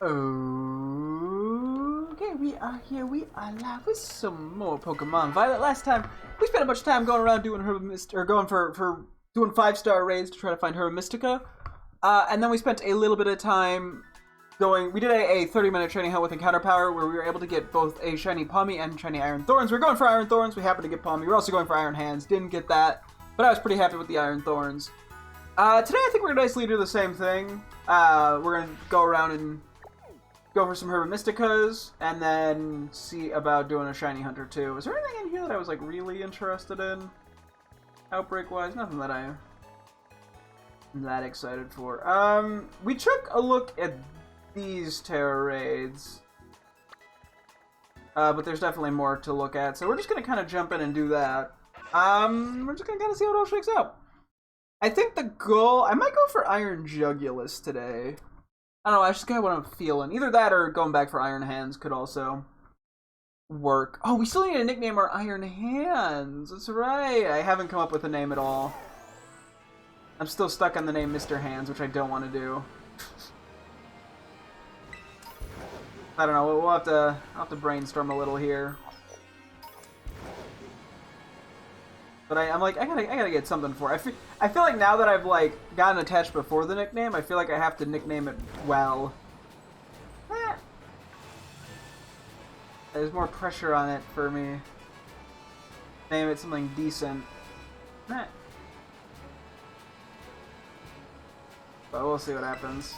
Okay, we are here. We are live with some more Pokemon Violet. Last time we spent a bunch of time going around doing Herba Mystica, or going for doing 5-star raids to try to find Herba Mystica, and then we spent a little bit of time going. We did a 30-minute training hunt with Encounter Power where we were able to get both a shiny Palmy and shiny Iron Thorns. We were going for Iron Thorns. We happened to get Palmy. We were also going for Iron Hands. Didn't get that, but I was pretty happy with the Iron Thorns. Today I think we're gonna basically do the same thing. We're gonna go around and go for some Herba Mysticas, and then see about doing a shiny hunter too. Is there anything in here that I was like really interested in? Outbreak-wise, nothing that I'm that excited for. We took a look at these Terra raids, but there's definitely more to look at, so we're just gonna kind of jump in and do that. We're just gonna kind of see how it all shakes out. I think the goal, I might go for Iron Jugulus today. I don't know, I just got what I'm feeling. Either that or going back for Iron Hands could also work. Oh, we still need to nickname our Iron Hands. That's right. I haven't come up with a name at all. I'm still stuck on the name Mr. Hands, which I don't want to do. I don't know. I'll have to brainstorm a little here. But I'm like, I gotta get something for it. I feel like now that I've like gotten attached before the nickname, I feel like I have to nickname it well. There's more pressure on it for me. Name it something decent. But we'll see what happens.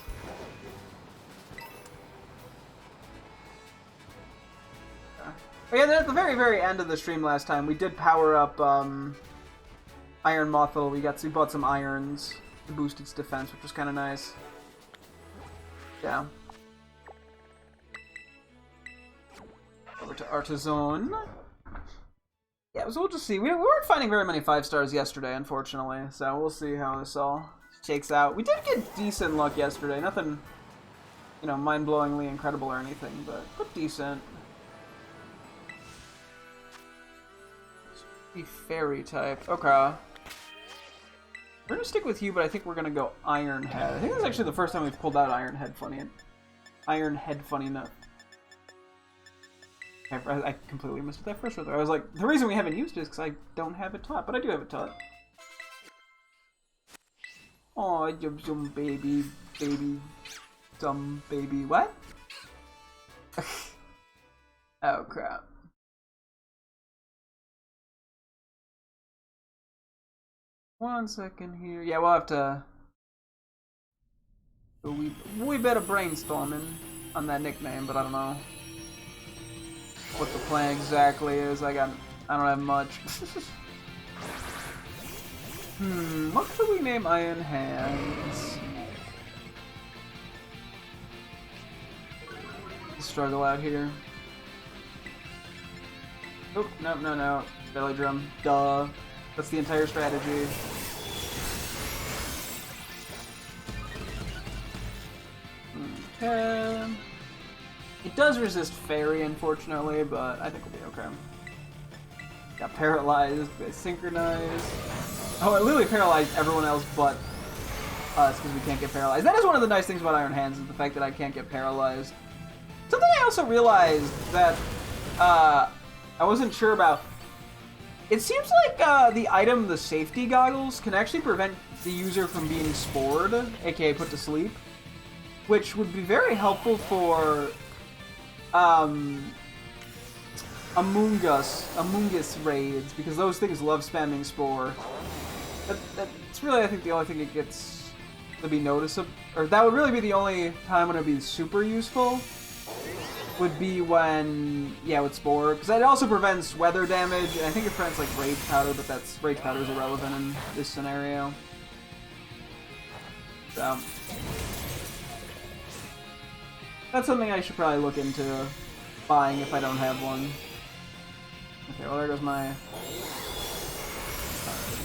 Again, at the very, very end of the stream last time, we did power up Iron Mothel. We bought some irons to boost its defense, which was kind of nice. Yeah. Over to Artisan. Yeah, so we'll just see. We weren't finding very many 5-stars yesterday, unfortunately, so we'll see how this all shakes out. We did get decent luck yesterday. Nothing, you know, mind-blowingly incredible or anything, but decent. Be fairy type. Okay. We're gonna stick with you, but I think we're gonna go Iron Head. I think this is actually the first time we've pulled out Iron Head funny enough. I completely missed it that first one. I was like, the reason we haven't used it is because I don't have it taught, but I do have it taught. Oh, some baby, what? Oh crap. One second here. Yeah, we'll have to. We better brainstorming on that nickname, but I don't know what the plan exactly is. I don't have much. What could we name Iron Hands? Struggle out here. Oh, no. Belly drum. Duh. That's the entire strategy. Okay. It does resist Fairy, unfortunately, but I think we'll be okay. Got paralyzed, synchronized. Oh, it literally paralyzed everyone else but us because we can't get paralyzed. That is one of the nice things about Iron Hands, is the fact that I can't get paralyzed. Something I also realized that I wasn't sure about. It seems like the item, the safety goggles, can actually prevent the user from being spored, aka put to sleep, which would be very helpful for Among Us raids, because those things love spamming Spore. That's really, I think, the only thing it gets to be noticeable, or that would really be the only time when it would be super useful, would be when, yeah, with Spore, because it also prevents weather damage, and I think it prevents, like, Rage Powder, but Rage Powder is irrelevant in this scenario. So that's something I should probably look into buying if I don't have one. Okay, well, there goes my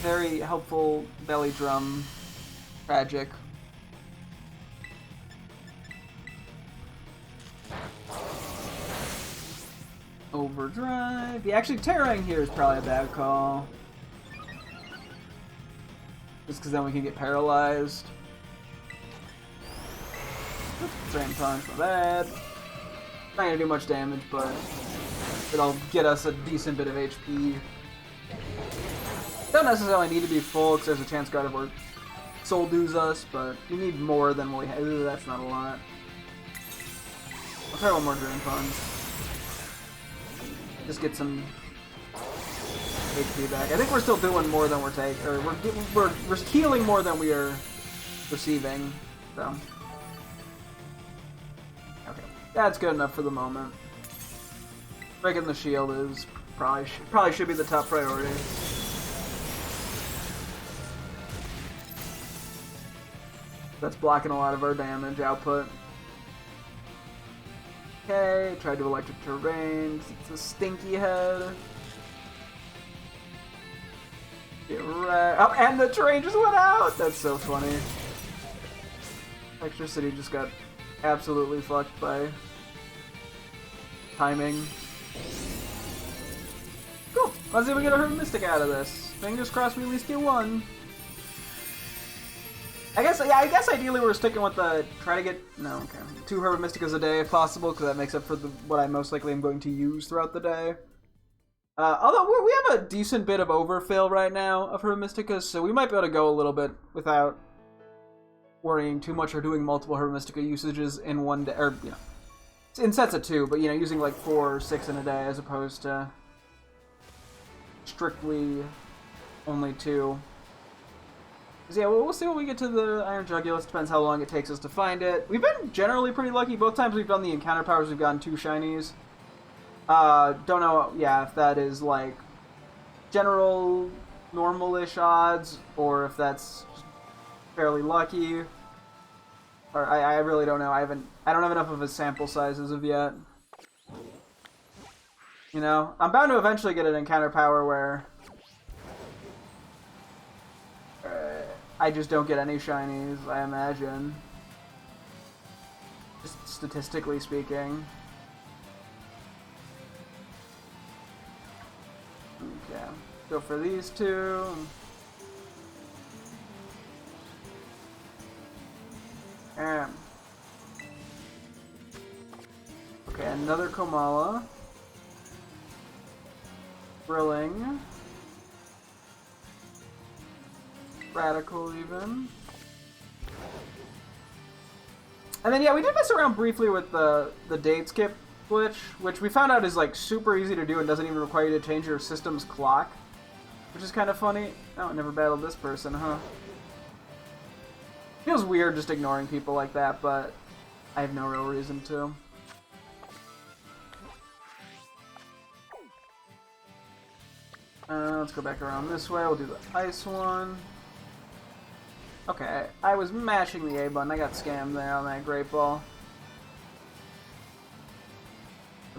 very helpful belly drum. Tragic. Overdrive. Yeah, actually, Terraing here is probably a bad call. Just because then we can get paralyzed. Same punch, my bad. Not gonna do much damage, but it'll get us a decent bit of HP. Don't necessarily need to be full, because there's a chance Gardevoir soul dues us, but we need more than what we have. Ooh, that's not a lot. I'll try one more Drain Punch. Just get some HP back. I think we're still doing more than we're taking, or we're healing more than we are receiving. So, okay, that's good enough for the moment. Breaking the shield is probably should be the top priority. That's blocking a lot of our damage output. Okay, tried to electric terrain. It's a stinky head. Get right. Oh, and the terrain just went out! That's so funny. Electricity just got absolutely fucked by timing. Cool. Let's see if we get a Herba Mystica out of this. Fingers crossed we at least get one. I guess ideally we're sticking with the try to get 2 Herba Mysticas a day if possible, because that makes up for what I most likely am going to use throughout the day. Although we have a decent bit of overfill right now of Herba Mysticas, so we might be able to go a little bit without worrying too much or doing multiple Herba Mystica usages in one day, or in sets of 2, but using like 4 or 6 in a day as opposed to strictly only 2. So yeah, we'll see when we get to the Iron Jugulus. Depends how long it takes us to find it. We've been generally pretty lucky. Both times we've done the encounter powers, we've gotten 2 shinies. Don't know, if that is like general normal-ish odds, or if that's fairly lucky. Or I really don't know. I don't have enough of a sample size as of yet. I'm bound to eventually get an encounter power where I just don't get any shinies, I imagine. Just statistically speaking. Okay, go for these 2. Okay, another Komala. Brilling. Radical even. And then we did mess around briefly with the date skip glitch, which we found out is like super easy to do and doesn't even require you to change your system's clock, which is kind of funny. Oh, I never battled this person, huh? Feels weird just ignoring people like that, but I have no real reason to. Let's go back around this way. We'll do the ice one. Okay, I was mashing the A button. I got scammed there on that Great Ball.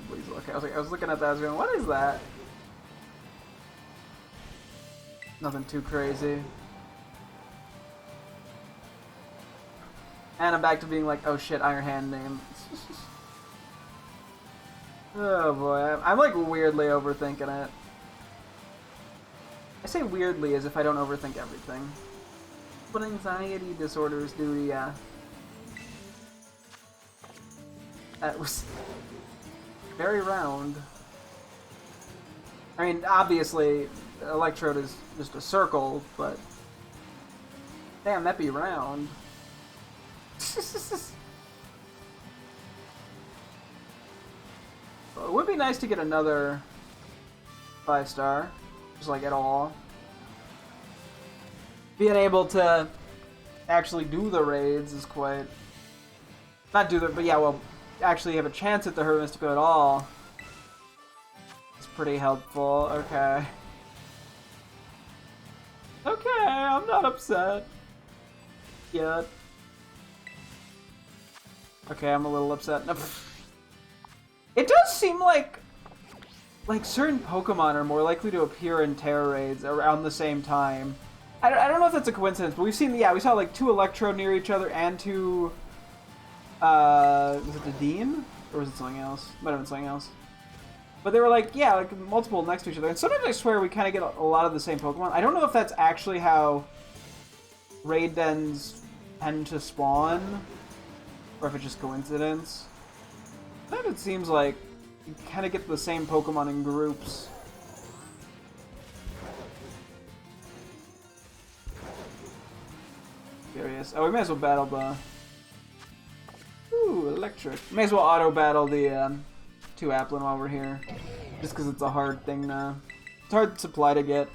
Please look. I was looking at that. I was going, what is that? Nothing too crazy. And I'm back to being like, oh shit, Iron Hand name. Oh boy, I'm like weirdly overthinking it. I say weirdly as if I don't overthink everything. What anxiety disorders do, yeah. That was very round. I mean, obviously, Electrode is just a circle, but damn, that'd be round. Well, it would be nice to get another 5-star, just like at all. Being able to actually do the raids is quite... Not do the... But yeah, well, actually have a chance at the Herba Mystica at all. It's pretty helpful. Okay. Okay, I'm not upset. Yet. Okay, I'm a little upset. It does seem like certain Pokemon are more likely to appear in Terra raids around the same time. I don't know if that's a coincidence, but we saw like 2 Electrode near each other and 2, was it the Dean? Or was it something else? Might have been something else. But they were like, yeah, like multiple next to each other. And sometimes I swear we kind of get a lot of the same Pokemon. I don't know if that's actually how raid dens tend to spawn. or if it's just coincidence. Sometimes it seems like you kind of get the same Pokemon in groups. Curious. Oh, we may as well battle the... Ooh, electric. May as well auto-battle the 2 Applin while we're here. Just because it's a hard thing to... It's a hard supply to get.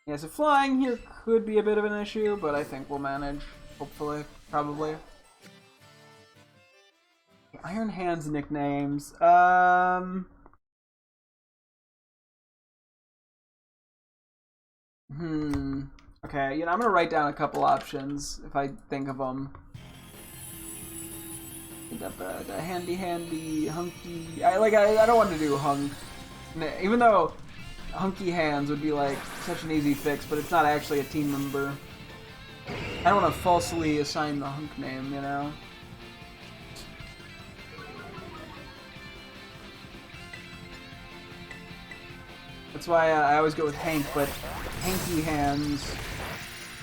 Yeah, so flying here could be a bit of an issue, but I think we'll manage. Hopefully. Probably. Iron Hands nicknames. Okay, you know, I'm gonna write down a couple options if I think of them. The handy, hunky. I don't want to do hunk, even though hunky hands would be like such an easy fix, but it's not actually a team member. I don't want to falsely assign the hunk name, you know. That's why I always go with Hank, but Hanky Hands,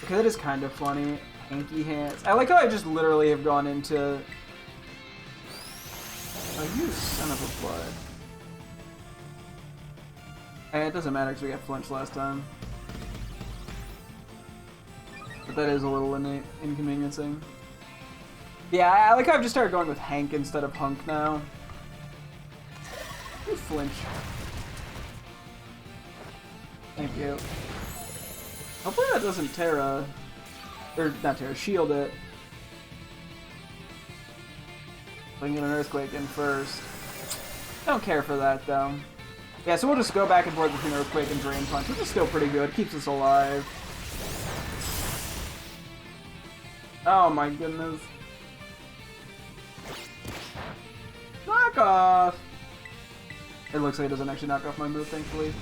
because it is kind of funny. Hanky Hands. I like how I just literally have gone into... Oh, you son of a blood. It doesn't matter because we got flinched last time. But that is a little inconveniencing. Yeah, I like how I've just started going with Hank instead of Hunk now. You flinch. Thank you. Hopefully that doesn't Terra... Or, not Terra, shield it. I can get an Earthquake in first. I don't care for that, though. Yeah, so we'll just go back and forth between Earthquake and Drain Punch, which is still pretty good. Keeps us alive. Oh my goodness. Knock off! It looks like it doesn't actually knock off my move, thankfully.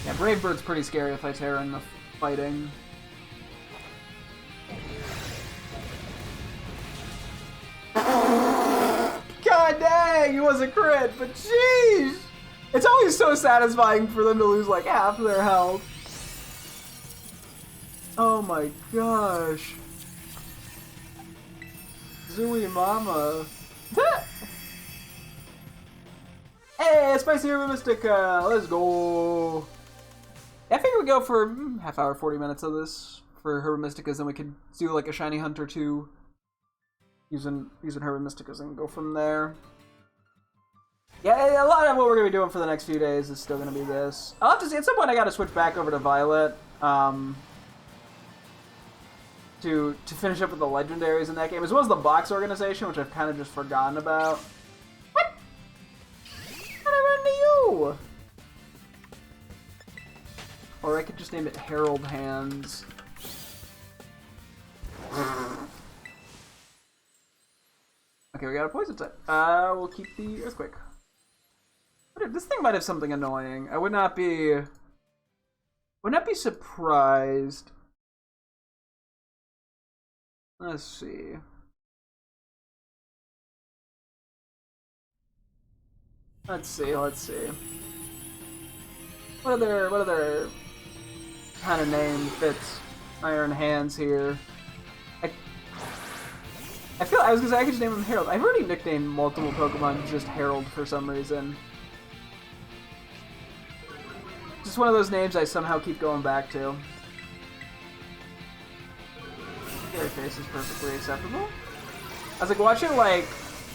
Yeah, Brave Bird's pretty scary if I Terra in the fighting. God dang, it was a crit, but jeez! It's always so satisfying for them to lose like half their health. Oh my gosh. Zooey Mama. Hey, Spicy Herba Mystica! Let's go! I figure we go for half hour, 40 minutes of this for Herba Mysticas, and we could do like a Shiny Hunt or two using Herba Mysticas and go from there. Yeah, a lot of what we're going to be doing for the next few days is still going to be this. I'll have to see, at some point I got to switch back over to Violet to finish up with the legendaries in that game, as well as the box organization, which I've kind of just forgotten about. What? How'd I run to you? Or I could just name it Herald Hands. Okay, we got a poison type. We'll keep the Earthquake. This thing might have something annoying. I would not be surprised. Let's see. Let's see. What other kind of name fits Iron Hands here? I feel I was gonna say I could just name him Harold. I've already nicknamed multiple Pokemon just Harold for some reason. Just one of those names I somehow keep going back to. Scary Face is perfectly acceptable. I was like, watching like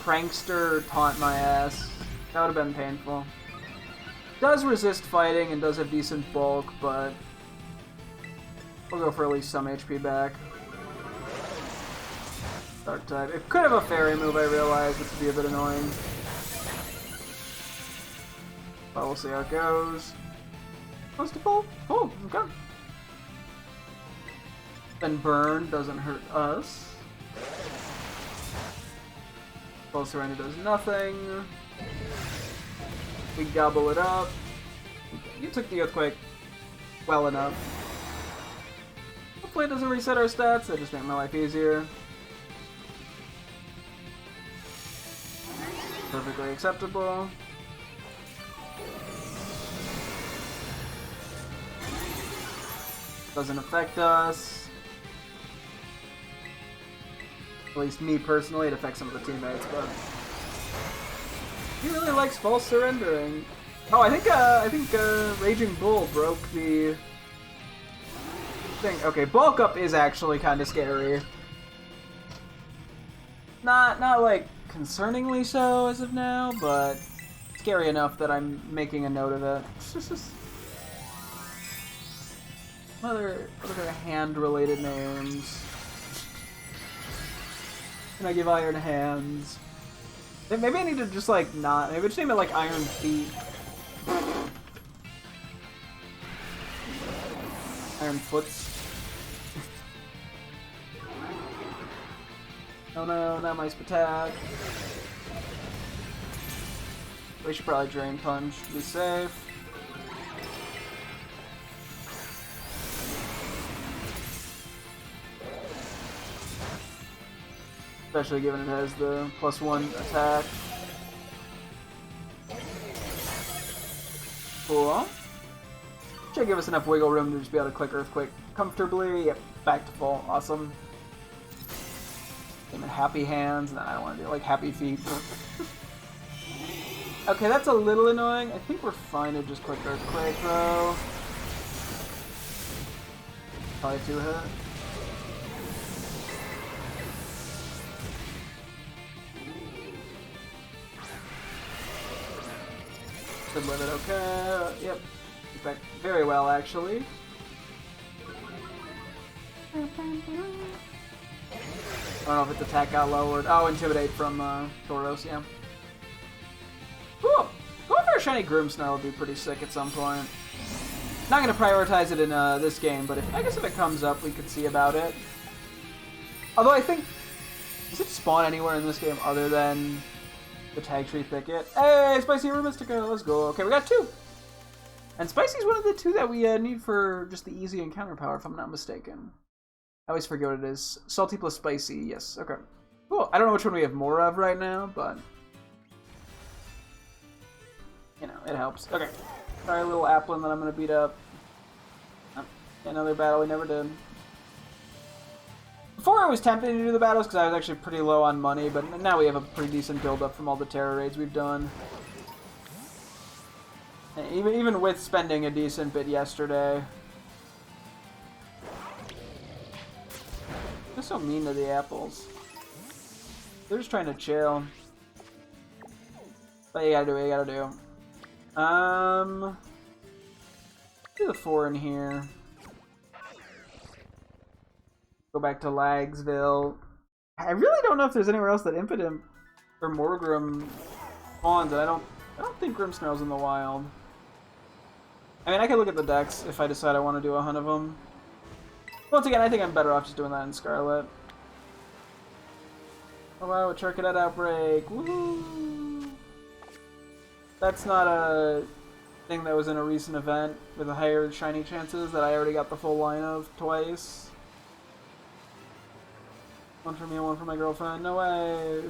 Prankster taunt my ass. That would have been painful. Does resist fighting and does have decent bulk, but we'll go for at least some HP back. Dark type. It could have a fairy move, I realize, which would be a bit annoying. But we'll see how it goes. Close to full? Oh, okay. Then burn doesn't hurt us. Full surrender does nothing. We gobble it up. You took the Earthquake well enough. Hopefully it doesn't reset our stats, that just make my life easier. Perfectly acceptable. Doesn't affect us. At least me personally, it affects some of the teammates, but he really likes false surrendering. Oh, I think Raging Bull broke the thing. Okay, bulk up is actually kind of scary. Not like concerningly so as of now, but scary enough that I'm making a note of it. What other hand-related names? Can I give Iron Hands? Maybe I need to just like not. Maybe just name it like Iron Feet. Iron Foots. Oh no, not my attack. We should probably Drain Punch to be safe. Especially given it has the +1 attack. Cool. Should give us enough wiggle room to just be able to click Earthquake comfortably. Yep, back to full. Awesome. Game in Happy Hands. Nah, I don't want to do like Happy Feet. Okay, that's a little annoying. I think we're fine to just click Earthquake though. Probably 2-hit. Should live it okay. Yep. Back very well, actually. I don't know if its attack got lowered. Oh, Intimidate from Tauros, yeah. Cool. Going for a shiny Grimmsnarl would be pretty sick at some point. Not going to prioritize it in this game, but I guess if it comes up, we could see about it. Although I think... Does it spawn anywhere in this game other than the Tag Tree Thicket? Hey, Spicy Herba Mystica, let's go. Okay, we got 2. And Spicy's one of the 2 that we need for just the easy encounter power, if I'm not mistaken. I always forget what it is. Salty plus Spicy, yes, okay. Cool, I don't know which one we have more of right now, but... You know, it helps. Okay, sorry, little Applin that I'm going to beat up. Oh, another battle we never did. Before I was tempted to do the battles because I was actually pretty low on money, but now we have a pretty decent build-up from all the Terror raids we've done. And even with spending a decent bit yesterday. They're so mean to the apples. They're just trying to chill. But you gotta do what you gotta do. Do the 4 in here. Go back to Lagsville. I really don't know if there's anywhere else that Impidimp or Morgrim spawns, and I don't think Grimmsnarl's in the wild. I mean, I could look at the decks if I decide I want to do a hunt of them. Once again, I think I'm better off just doing that in Scarlet. Oh wow, a Charcadet Outbreak! Woohoo! That's not a thing that was in a recent event with the higher shiny chances that I already got the full line of twice. One for me and one for my girlfriend. No way!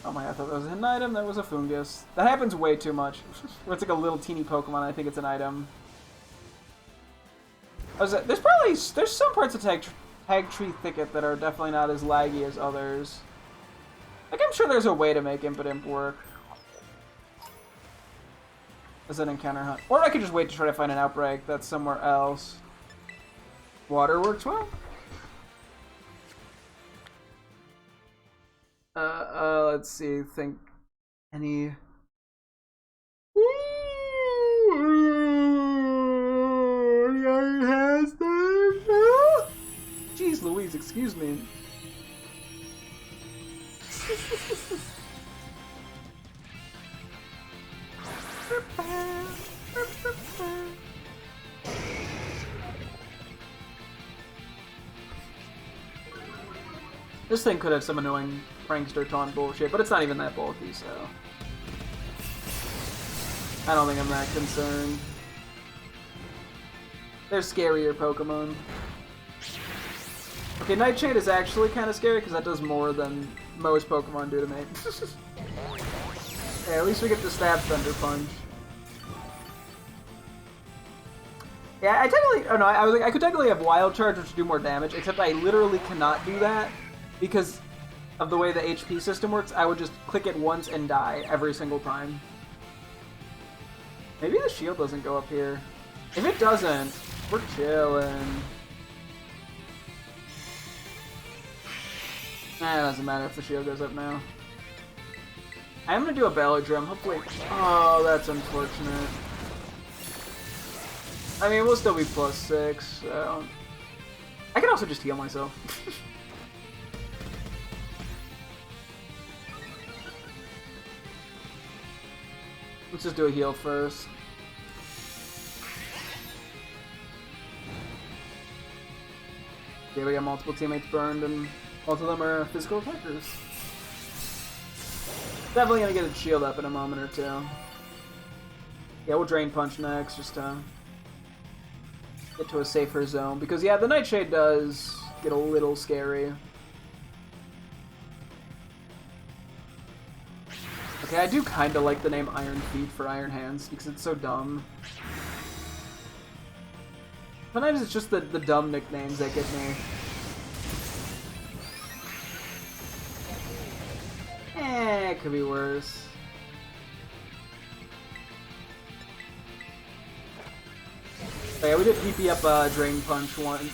Oh my, I thought that was an item. That was a Fungus. That happens way too much. Where it's like a little teeny Pokemon, I think it's an item. There's some parts of Tag Tree Thicket that are definitely not as laggy as others. Like, I'm sure there's a way to make Impidimp work as an encounter hunt. Or I could just wait to try to find an Outbreak that's somewhere else. Water works well. Let's see, think any... Jeez Louise, excuse me. This thing could have some annoying prankster taunt bullshit, but it's not even that bulky, so... I don't think I'm that concerned. There's scarier Pokemon. Okay, Nightshade is actually kind of scary, because that does more than most Pokemon do to me. Yeah, at least we get the Stab Thunder Punch. Yeah, I technically... Oh no, I was like, I could technically have Wild Charge, which would do more damage, except I literally cannot do that because of the way the HP system works. I would just click it once and die every single time. Maybe the shield doesn't go up here. If it doesn't, we're chilling. Nah, it doesn't matter if the shield goes up now. I'm gonna do a Belly Drum, hopefully. Oh, that's unfortunate. I mean, we'll still be +6, so... I can also just heal myself. Let's just do a heal first. Okay, we got multiple teammates burned, and most of them are physical attackers. Definitely gonna get a shield up in a moment or two. Yeah, we'll Drain Punch next, just to get to a safer zone. Because, yeah, the Nightshade does get a little scary. Okay, I do kind of like the name Iron Feet for Iron Hands, because it's so dumb. Sometimes it's just the dumb nicknames that get me. It could be worse. Oh, yeah, we did PP up Drain Punch once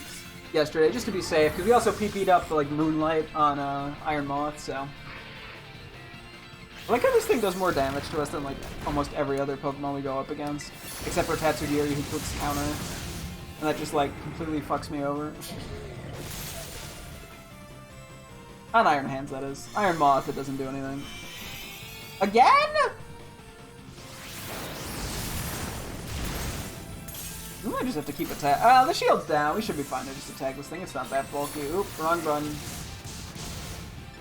yesterday, just to be safe, because we also PP'd up like Moonlight on Iron Moth, so... I like how this thing does more damage to us than like almost every other Pokemon we go up against. Except for Tatsugiri, who clicks counter. And that just like completely fucks me over. On Iron Hands, that is. Iron Moth, it doesn't do anything. Again?! We might just have to keep attack. The shield's down. We should be fine to just attack this thing. It's not that bulky. Oop, wrong button.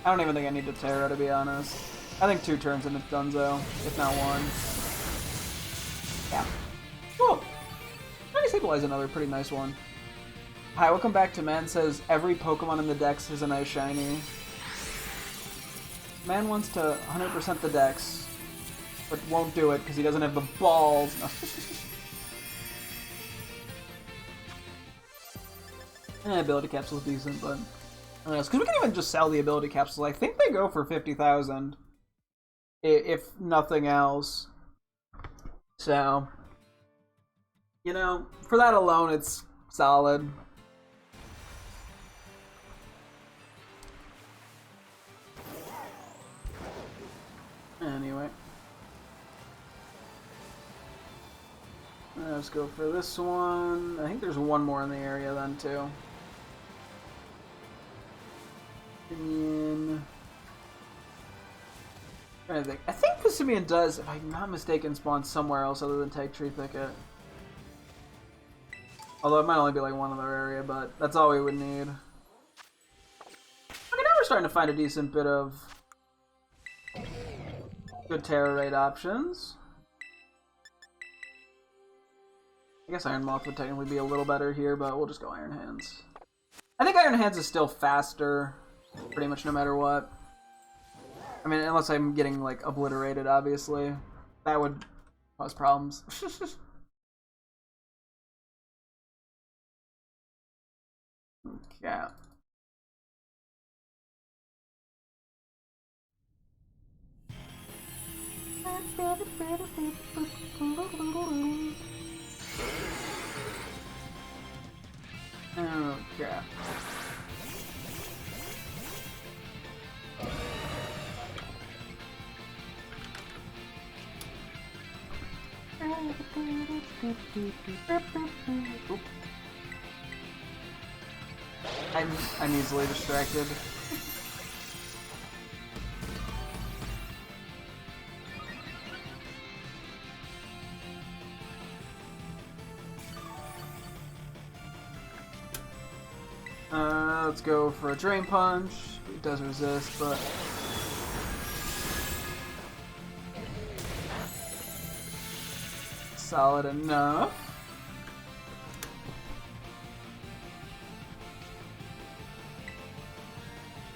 I don't even think I need to Terra, to be honest. I think 2 turns and it's donezo, if not 1. Yeah. Cool. Mystica is another pretty nice one. Hi, welcome back to Man Says every Pokemon in the Dex is a nice shiny. Man wants to 100% the Dex, but won't do it because he doesn't have the balls. No. Ability Capsule's decent, but... Because we can even just sell the Ability Capsules. I think they go for 50,000. If nothing else. So, you know, for that alone, it's solid. Anyway. Let's go for this one. I think there's one more in the area then, too. And... I think Passimian does, if I'm not mistaken, spawn somewhere else other than Tag Tree Thicket. Although it might only be like one other area, but that's all we would need. Okay, now we're starting to find a decent bit of good Terra Raid options. I guess Iron Moth would technically be a little better here, but we'll just go Iron Hands. I think Iron Hands is still faster, pretty much no matter what. I mean, unless I'm getting, like, obliterated, obviously. That would cause problems. Yeah. Okay. I'm easily distracted. Let's go for a Drain Punch. It does resist, but... solid enough.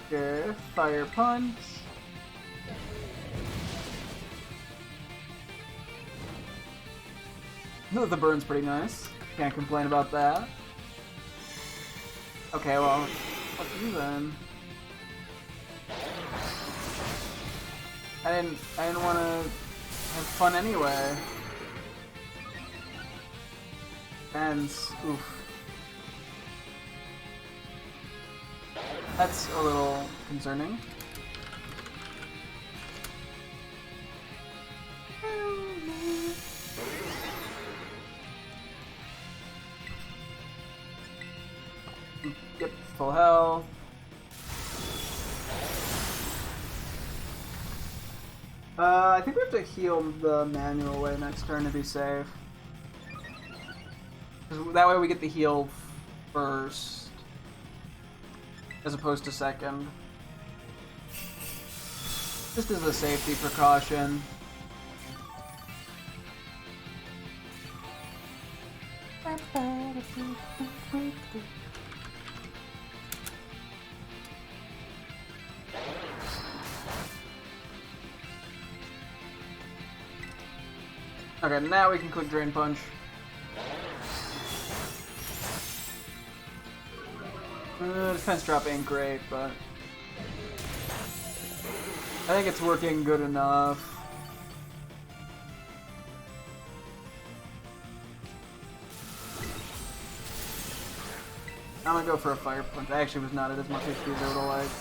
Okay, Fire Punch. The burn's pretty nice. Can't complain about that. Okay, well, fuck you then. I didn't want to have fun anyway. And oof. That's a little concerning. Yep, full health. I think we have to heal the manual way next turn to be safe. 'Cause that way we get the heal first, as opposed to second. Just as a safety precaution. Okay, now we can click Drain Punch. Defense drop ain't great, but I think it's working good enough. I'm gonna go for a Fire Punch. I actually was not at as much HP as I would've liked.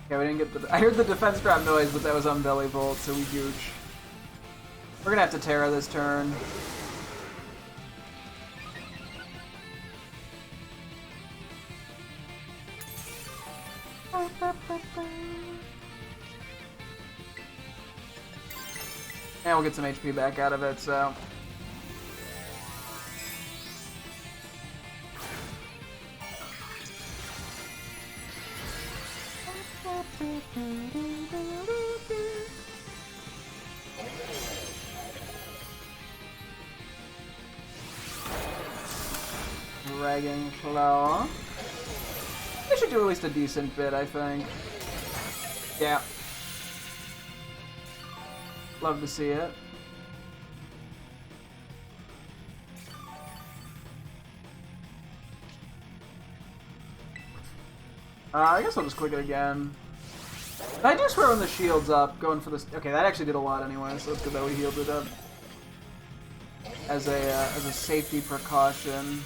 Okay, we didn't get the... I heard the defense drop noise, but that was on Belly Bolt, so we gooch. We're gonna have to Terra this turn. And we'll get some HP back out of it, so... Dragon Claw. They should do at least a decent bit, I think. Yeah. Love to see it. I guess I'll just click it again. I do swear when the shield's up, going for this. Okay, that actually did a lot anyway, so it's good that we healed it up as a safety precaution.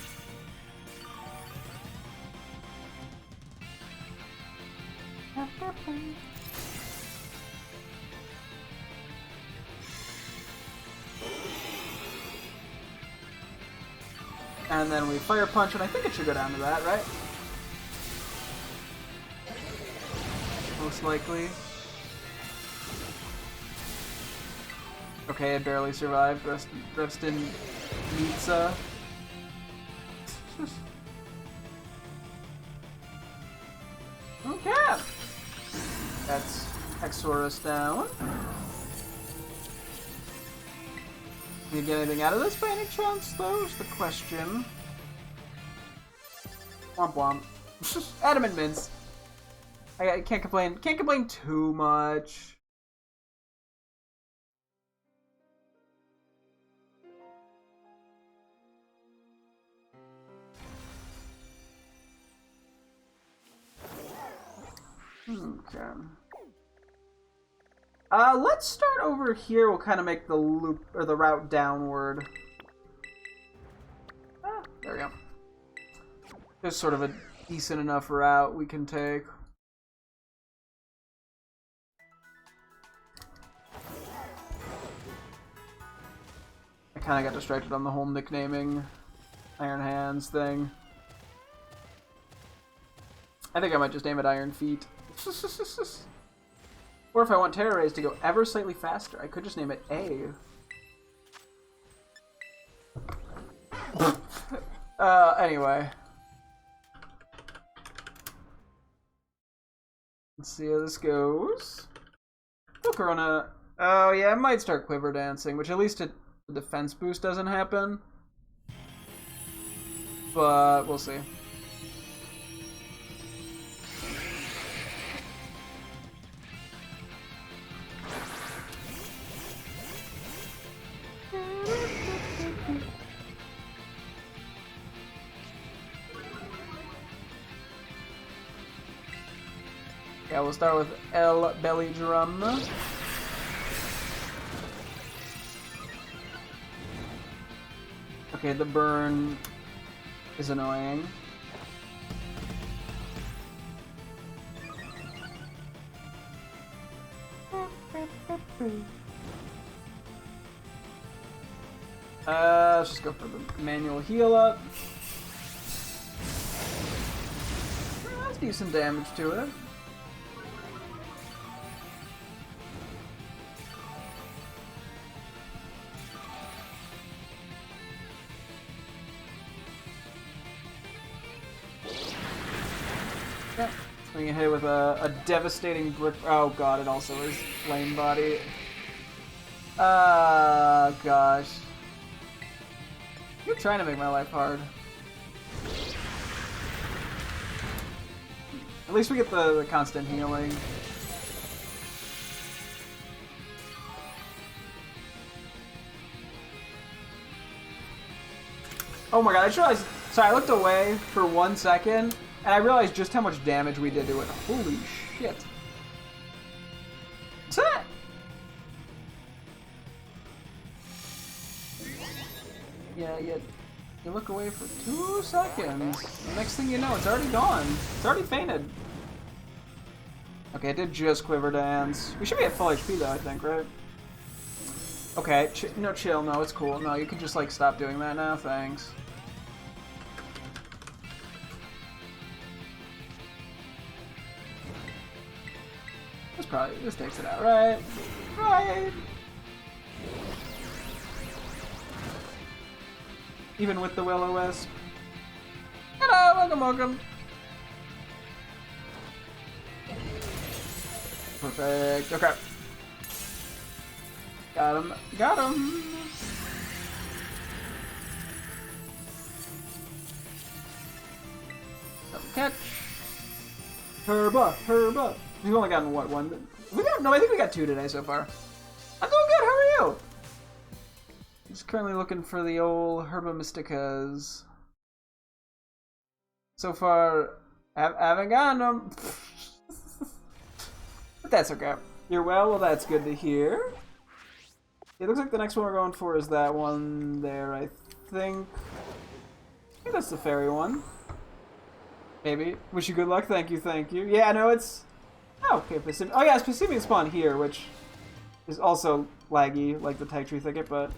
And then we Fire Punch, and I think it should go down to that, right? Most likely. Okay, it barely survived. Rest in pizza. Okay. That's Exorus down. Can you get anything out of this by any chance, though, is the question. Womp womp. Adamant Mints. I can't complain. Can't complain too much. Okay. Let's start over here. We'll kind of make the loop or the route downward. There we go. There's sort of a decent enough route we can take. I kind of got distracted on the whole nicknaming Iron Hands thing. I think I might just name it Iron Feet. Or if I want Terra Rays to go ever slightly faster, I could just name it A. Anyway. Let's see how this goes. Oh, Corona. Oh, yeah, I might start Quiver Dancing, which at least the defense boost doesn't happen. But we'll see. Yeah, we'll start with L Belly Drum. Okay, the burn is annoying. Let's just go for the manual heal up. That's decent damage to it. Yep. So we can hit it with a devastating brick. Oh god, it also is flame body. Gosh. You're trying to make my life hard. At least we get the constant healing. Oh my god, I just realized. Sorry, I looked away for 1 second, and I realized just how much damage we did to it. Holy shit. What's that? Yeah, you look away for 2 seconds. The next thing you know, it's already gone. It's already fainted. Okay, it did just quiver dance. We should be at full HP though, I think, right? Okay, no, chill. No, it's cool. No, you can just like stop doing that now. Thanks. This takes it out, right? Right. Even with the Will-O-Wisp. Hello, welcome, welcome. Perfect. Okay. Got him. Got him. Double catch. Herba. Herba. We've only gotten what, one? No, I think we got 2 today so far. I'm doing good. How are you? Just currently looking for the old Herba Mysticas. So far, haven't gotten them. But that's okay. You're well? Well, that's good to hear. It looks like the next one we're going for is that one there, I think. I think that's the fairy one. Maybe. Wish you good luck. Thank you, thank you. Yeah, no, it's... Oh, okay. Oh, yeah, Passimian spawn here, which is also laggy, like the Tag Tree Thicket, but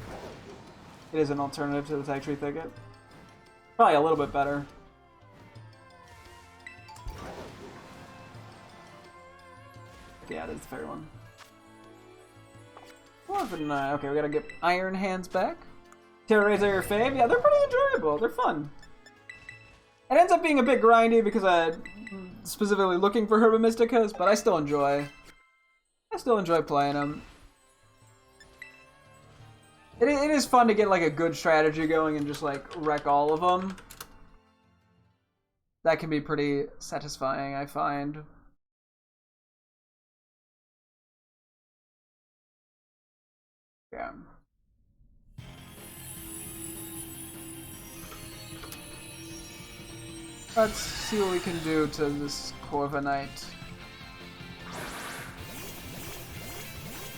it is an alternative to the Tag Tree Thicket. Probably a little bit better. Yeah, that's the fairy one. Okay, we gotta get Iron Hands back. Terrorize are your fave? Yeah, they're pretty enjoyable. They're fun. It ends up being a bit grindy because I'm specifically looking for Herba Mysticas, but I still enjoy playing them. It is fun to get like a good strategy going and just like wreck all of them. That can be pretty satisfying, I find. Yeah. Let's see what we can do to this Corviknight.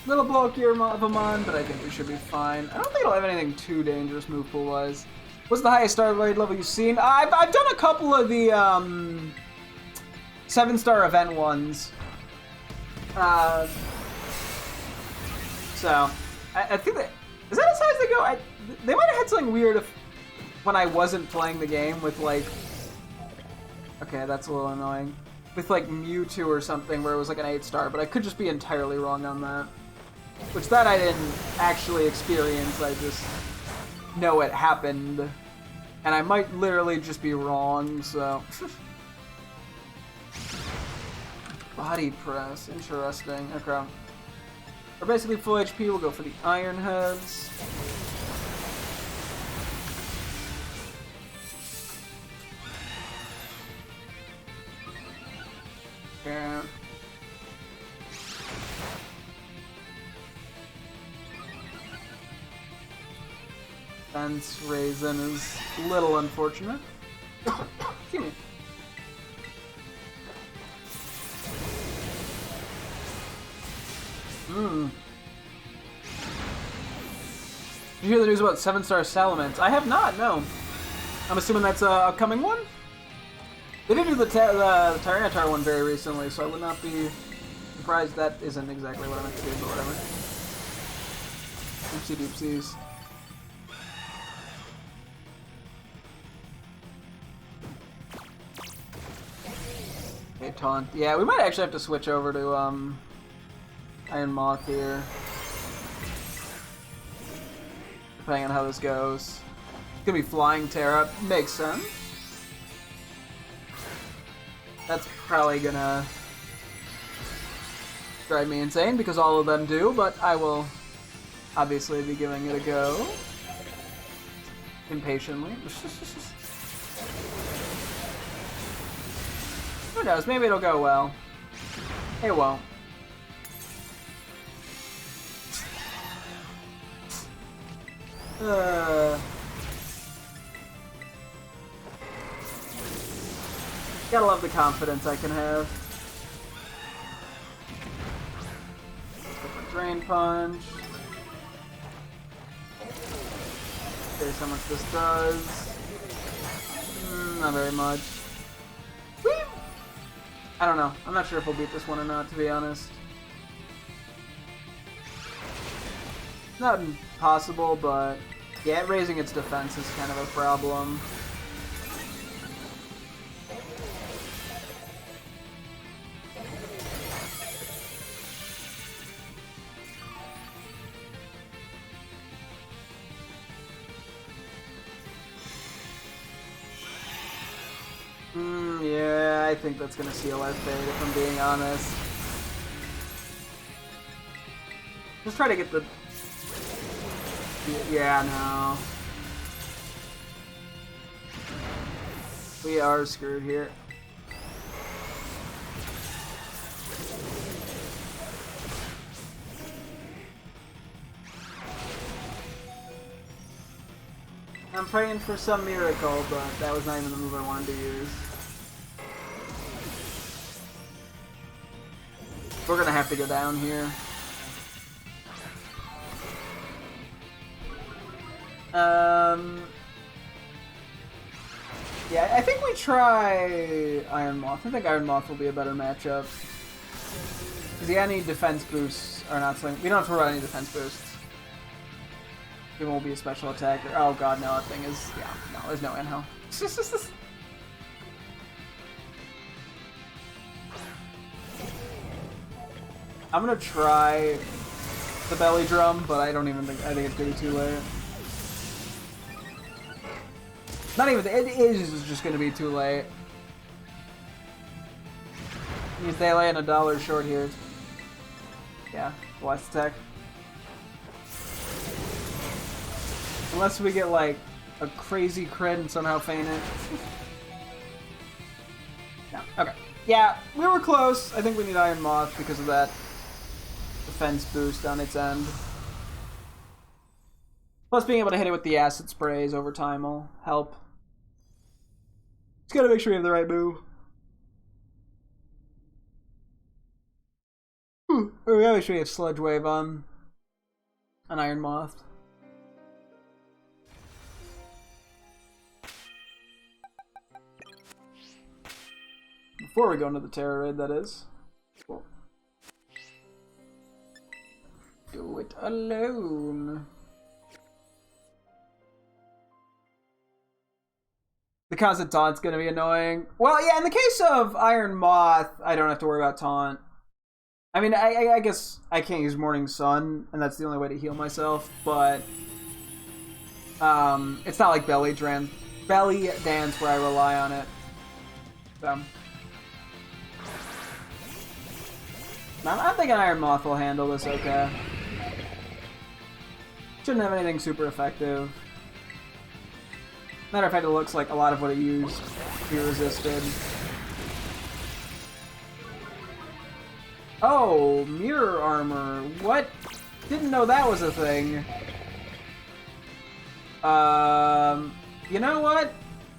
Little bulkier of a mon, but I think we should be fine. I don't think it'll have anything too dangerous move pool wise. What's the highest star raid level you've seen? I've done a couple of the 7-star event ones. So I think that is that as high as they go. They might have had something weird when I wasn't playing the game with like. Okay, that's a little annoying. With like Mewtwo or something where it was like an 8-star, but I could just be entirely wrong on that. Which that I didn't actually experience, I just know it happened. And I might literally just be wrong, so... Body press, interesting. Okay. We're basically full HP, we'll go for the Iron Heads. Yeah. Fence Raisin is a little unfortunate. Excuse me. Hmm. Did you hear the news about 7-star Salamence? I have not, no. I'm assuming that's a upcoming one? They did do the Tyranitar one very recently, so I would not be surprised that isn't exactly what I meant to do, but whatever. Oopsie doopsies. Okay, taunt. Yeah, we might actually have to switch over to Iron Moth here. Depending on how this goes. It's gonna be Flying Terra. Makes sense. That's probably gonna drive me insane because all of them do, but I will obviously be giving it a go. Impatiently. Who knows? Maybe it'll go well. It won't. Gotta love the confidence I can have. Drain Punch. Here's how much this does. Not very much. Whee! I don't know. I'm not sure if we'll beat this one or not, to be honest. Not impossible, but yeah, raising its defense is kind of a problem. Yeah, I think that's gonna seal our fate, if I'm being honest. Just try to get the... Yeah, no. We are screwed here. I'm praying for some miracle, but that was not even the move I wanted to use. We're gonna have to go down here. Yeah, I think we try Iron Moth. I think Iron Moth will be a better matchup. Because yeah, any defense boosts are not something. We don't have to run any defense boosts. It won't be a special attack. Oh god, no, that thing is... Yeah, no, there's no in-hell. I'm gonna try the belly drum, but I don't even think... I think it's gonna be too late. Not even... It is just gonna be too late. Because they lay in $1 short here. Yeah, last attack. Unless we get, like, a crazy crit and somehow feign it. No. Okay. Yeah, we were close. I think we need Iron Moth because of that defense boost on its end. Plus, being able to hit it with the acid sprays over time will help. Just gotta make sure we have the right move. Or we gotta make sure we have Sludge Wave on an Iron Moth. Before we go into the Terror Raid, that is. Cool. Do it alone. The constant taunt's gonna be annoying. Well, yeah, in the case of Iron Moth, I don't have to worry about taunt. I mean, I guess I can't use Morning Sun, and that's the only way to heal myself, but... it's not like Belly Dance where I rely on it. So... I'm thinking Iron Moth will handle this okay. Shouldn't have anything super effective. Matter of fact, it looks like a lot of what it used be resisted. Oh, mirror armor. What? Didn't know that was a thing. You know what?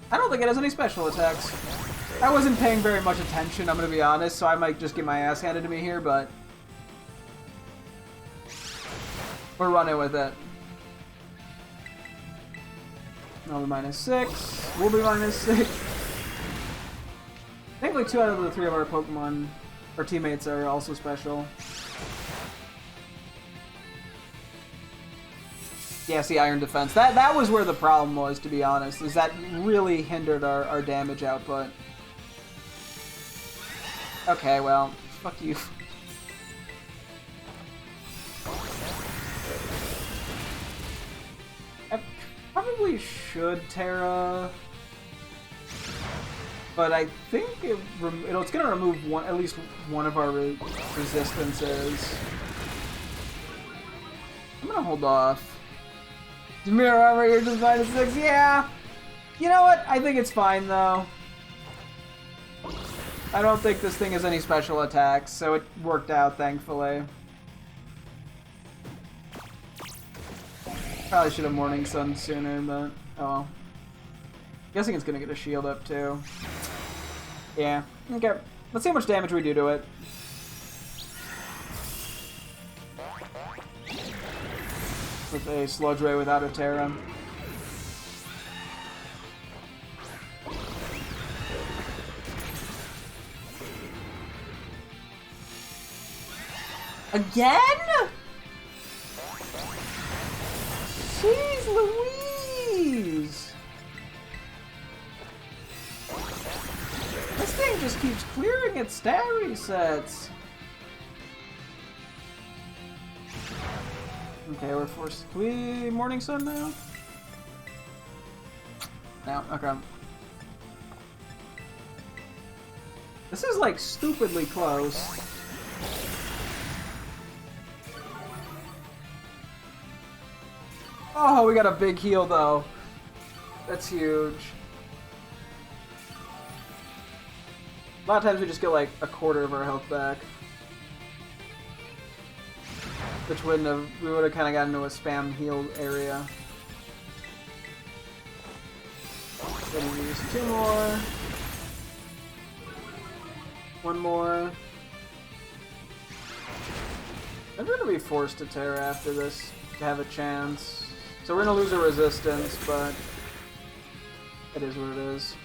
I don't think it has any special attacks. I wasn't paying very much attention, I'm gonna be honest, so I might just get my ass handed to me here, but... We're running with it. I'll be -6. We'll be -6. Thankfully, 2 out of the 3 of our Pokemon, our teammates, are also special. Yeah, see, Iron Defense. That was where the problem was, to be honest, is that really hindered our damage output. Okay, well, fuck you. I probably should Terra, but I think it's gonna remove at least one of our resistances. I'm gonna hold off. Mirror armor, you're just -6. Yeah. You know what? I think it's fine though. I don't think this thing has any special attacks, so it worked out, thankfully. Probably should have Morning Sun sooner, but oh well. Guessing it's gonna get a shield up too. Yeah. Okay. Let's see how much damage we do to it. With a Sludge Ray without a Terra. Again? Jeez Louise! This thing just keeps clearing its stat resets. Okay, we're forced. Can we Morning Sun now? No, okay. This is like stupidly close. Oh, we got a big heal though. That's huge. A lot of times we just get like a quarter of our health back. Which wouldn't have, we would have kind of gotten into a spam heal area. Then we use 2 more. 1 more. I'm gonna be forced to Terra after this to have a chance. So we're gonna lose a resistance, but it is what it is.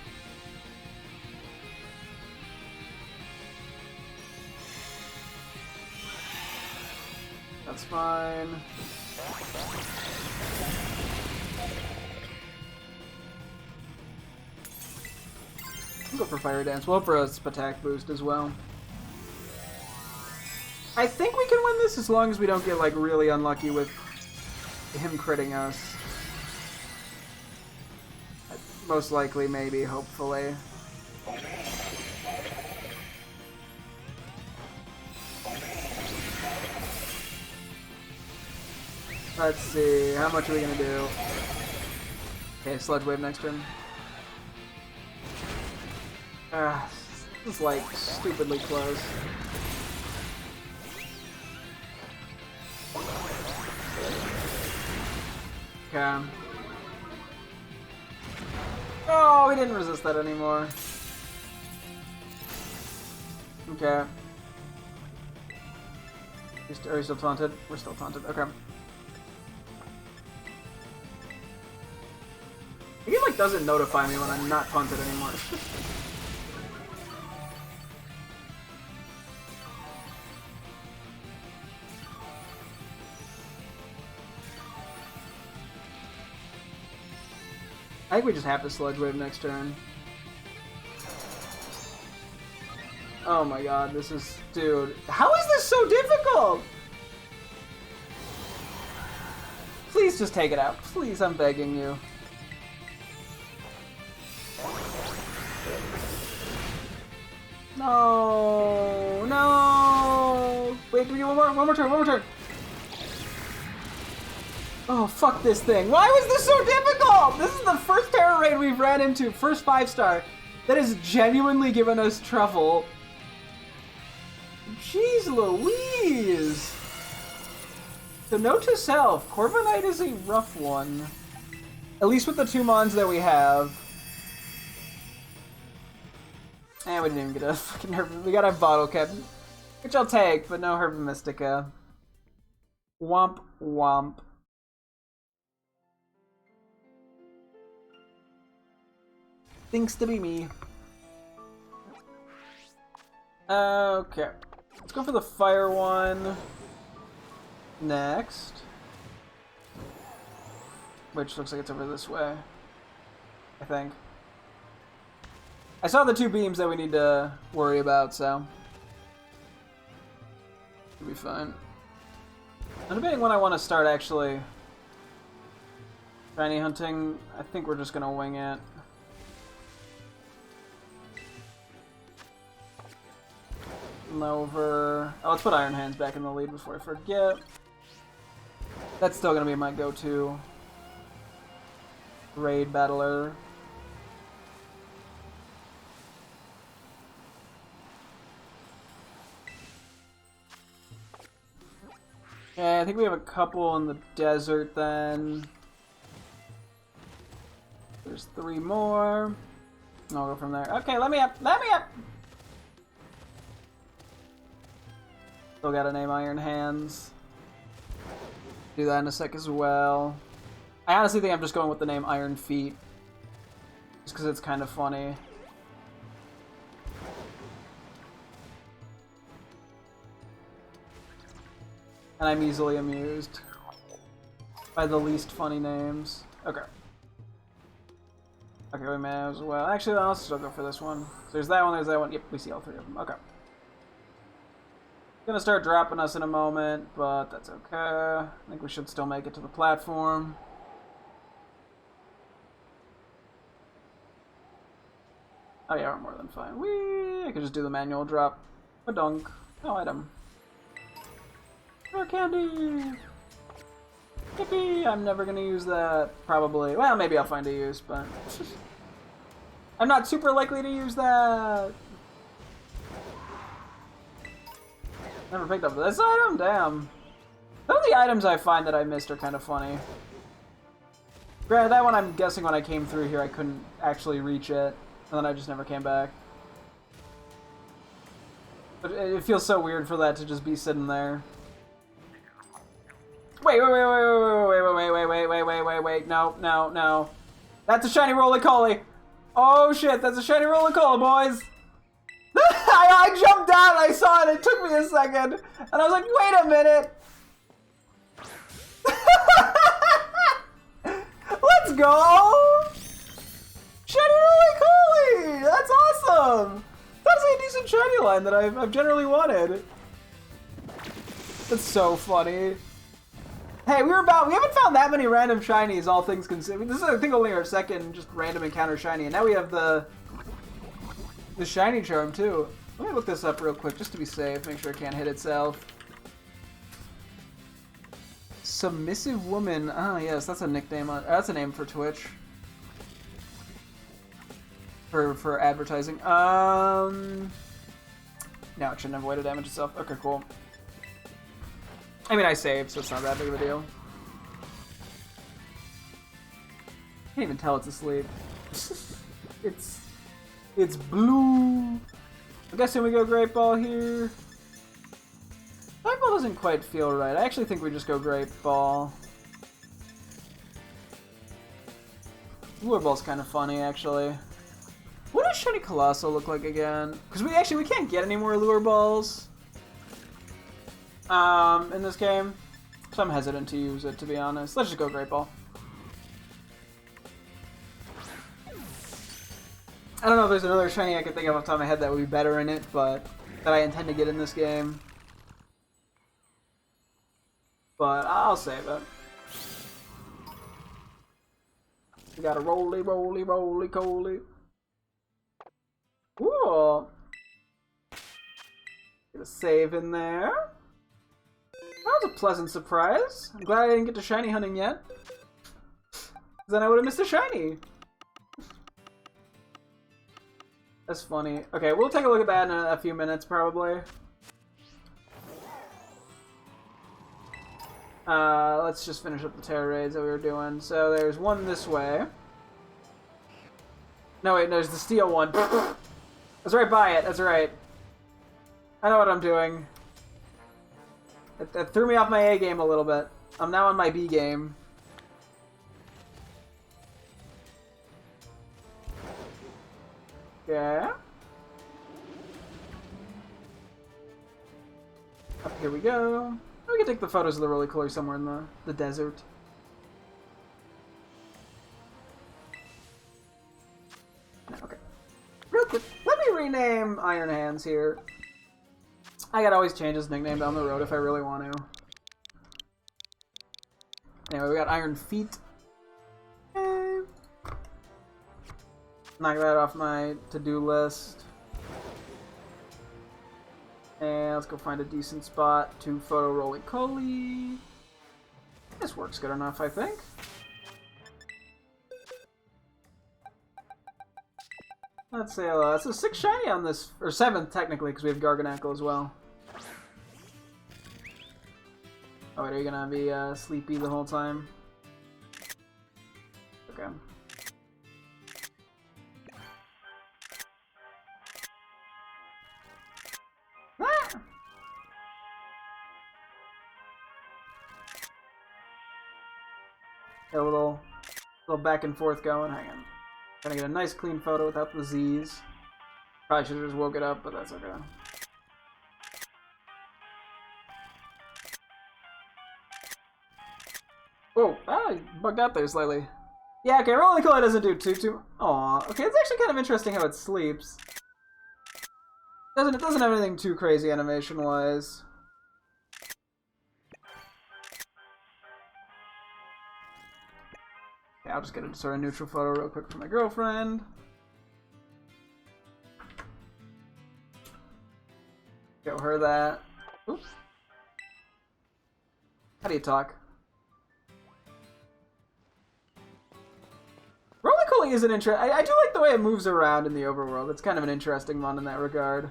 That's fine. I'll go for Fire Dance. We'll hope for a attack boost as well. I think we can win this as long as we don't get like really unlucky with him critting us. Most likely, maybe, hopefully. Let's see, how much are we gonna do? Okay, Sludge Wave next turn. This is like stupidly close. Okay. Oh, we didn't resist that anymore. Okay. Are we still taunted? We're still taunted. Okay. The game like doesn't notify me when I'm not taunted anymore. I think we just have to Sludge Wave next turn. Oh my god, this is... Dude, how is this so difficult? Please just take it out. Please, I'm begging you. No, no. Wait, give me one more turn. Oh, fuck this thing. Why was this so difficult? This is the first Terra raid we've ran into, first 5-star, that has genuinely given us trouble. Jeez Louise. So note to self, Corviknight is a rough one. At least with the 2 mons that we have. And we didn't even get a fucking Herba. We got a bottle cap, which I'll take, but no Herba Mystica. Womp womp. Thinks to be me. Okay. Let's go for the fire one next. Which looks like it's over this way. I think. I saw the two beams that we need to worry about, so it'll be fine. I'm debating when I want to start actually shiny hunting. I think we're just gonna wing it. Over. Oh, let's put Iron Hands back in the lead before I forget. That's still gonna be my go-to raid battler. Yeah, I think we have a couple in the desert then. There's 3 more. I'll go from there. Okay, let me up! Let me up! Still gotta name Iron Hands. Do that in a sec as well. I honestly think I'm just going with the name Iron Feet. Just because it's kind of funny. And I'm easily amused by the least funny names. Okay. Okay, we may as well. Actually, let's still go for this one. So there's that one, there's that one. Yep, we see all 3 of them. Okay. Gonna start dropping us in a moment, but that's okay. I think we should still make it to the platform. Oh yeah, we're more than fine. Whee! I could just do the manual drop. A dunk. No item. Rare candy! Yippee! I'm never gonna use that. Probably. Well, maybe I'll find a use, but I'm not super likely to use that. Never picked up this item? Damn. Some of the items I find that I missed are kind of funny. Granted, that one I'm guessing when I came through here I couldn't actually reach it, and then I just never came back. But it feels so weird for that to just be sitting there. Wait, no, no, no. That's a shiny roly-coly! Oh shit, that's a shiny roly-coly, boys! I jumped out and I saw it, it took me a second, and I was like, wait a minute! Let's go! Shiny roly-coly! That's awesome! That's a decent shiny line that I've generally wanted. That's so funny. Hey, we haven't found that many random shinies, all things considered. This is, I think, only our second just random encounter shiny, and now we have the shiny charm, too. Let me look this up real quick, just to be safe, make sure it can't hit itself. Submissive Woman. Ah, yes, that's a nickname. That's a name for Twitch. For advertising. No, it shouldn't avoid damage itself. Okay, cool. I mean, I saved, so it's not that big of a deal. Can't even tell it's asleep. It's blue. I'm guessing we go Great Ball here. Great Ball doesn't quite feel right. I actually think we just go Great Ball. Lure Ball's kind of funny, actually. What does Shiny Colossal look like again? Because we can't get any more Lure Balls in this game, so I'm hesitant to use it, to be honest. Let's just go Great Ball. I don't know if there's another shiny I could think of off the top of my head that would be better in it, but that I intend to get in this game. But I'll save it. We got a roly-coly. Cool. Get a save in there. That was a pleasant surprise. I'm glad I didn't get to shiny hunting yet. Then I would have missed a shiny. That's funny. Okay, we'll take a look at that in a few minutes, probably. Let's just finish up the terror raids that we were doing. So there's one this way. No, wait, there's the steel one. That's right by it, that's right. I know what I'm doing. That threw me off my A game a little bit. I'm now on my B game. Yeah. Up here we go. We can take the photos of the roly poly somewhere in the desert. No, okay. Real quick, let me rename Iron Hands here. I could always change his nickname down the road if I really want to. Anyway, we got Iron Feet. Okay. Knock that off my to-do list. And let's go find a decent spot to photo roly-poly. This works good enough, I think. Let's say it's a 6 shiny on this, or 7th technically, because we have Garganacl as well. Oh wait, are you gonna be sleepy the whole time? Okay. Ah! Got a little back and forth going. Hang on. Trying to get a nice clean photo without the Z's. Probably should have just woke it up, but that's okay. Whoa, I bugged out there slightly. Yeah, okay, Rolling Cola doesn't do too. Aw, okay, it's actually kind of interesting how it sleeps. It doesn't have anything too crazy animation-wise. Yeah, I'll just get a sort of neutral photo real quick for my girlfriend. Show her that. Oops. How do you talk? Roly-Poly is an interesting. I do like the way it moves around in the overworld. It's kind of an interesting one in that regard.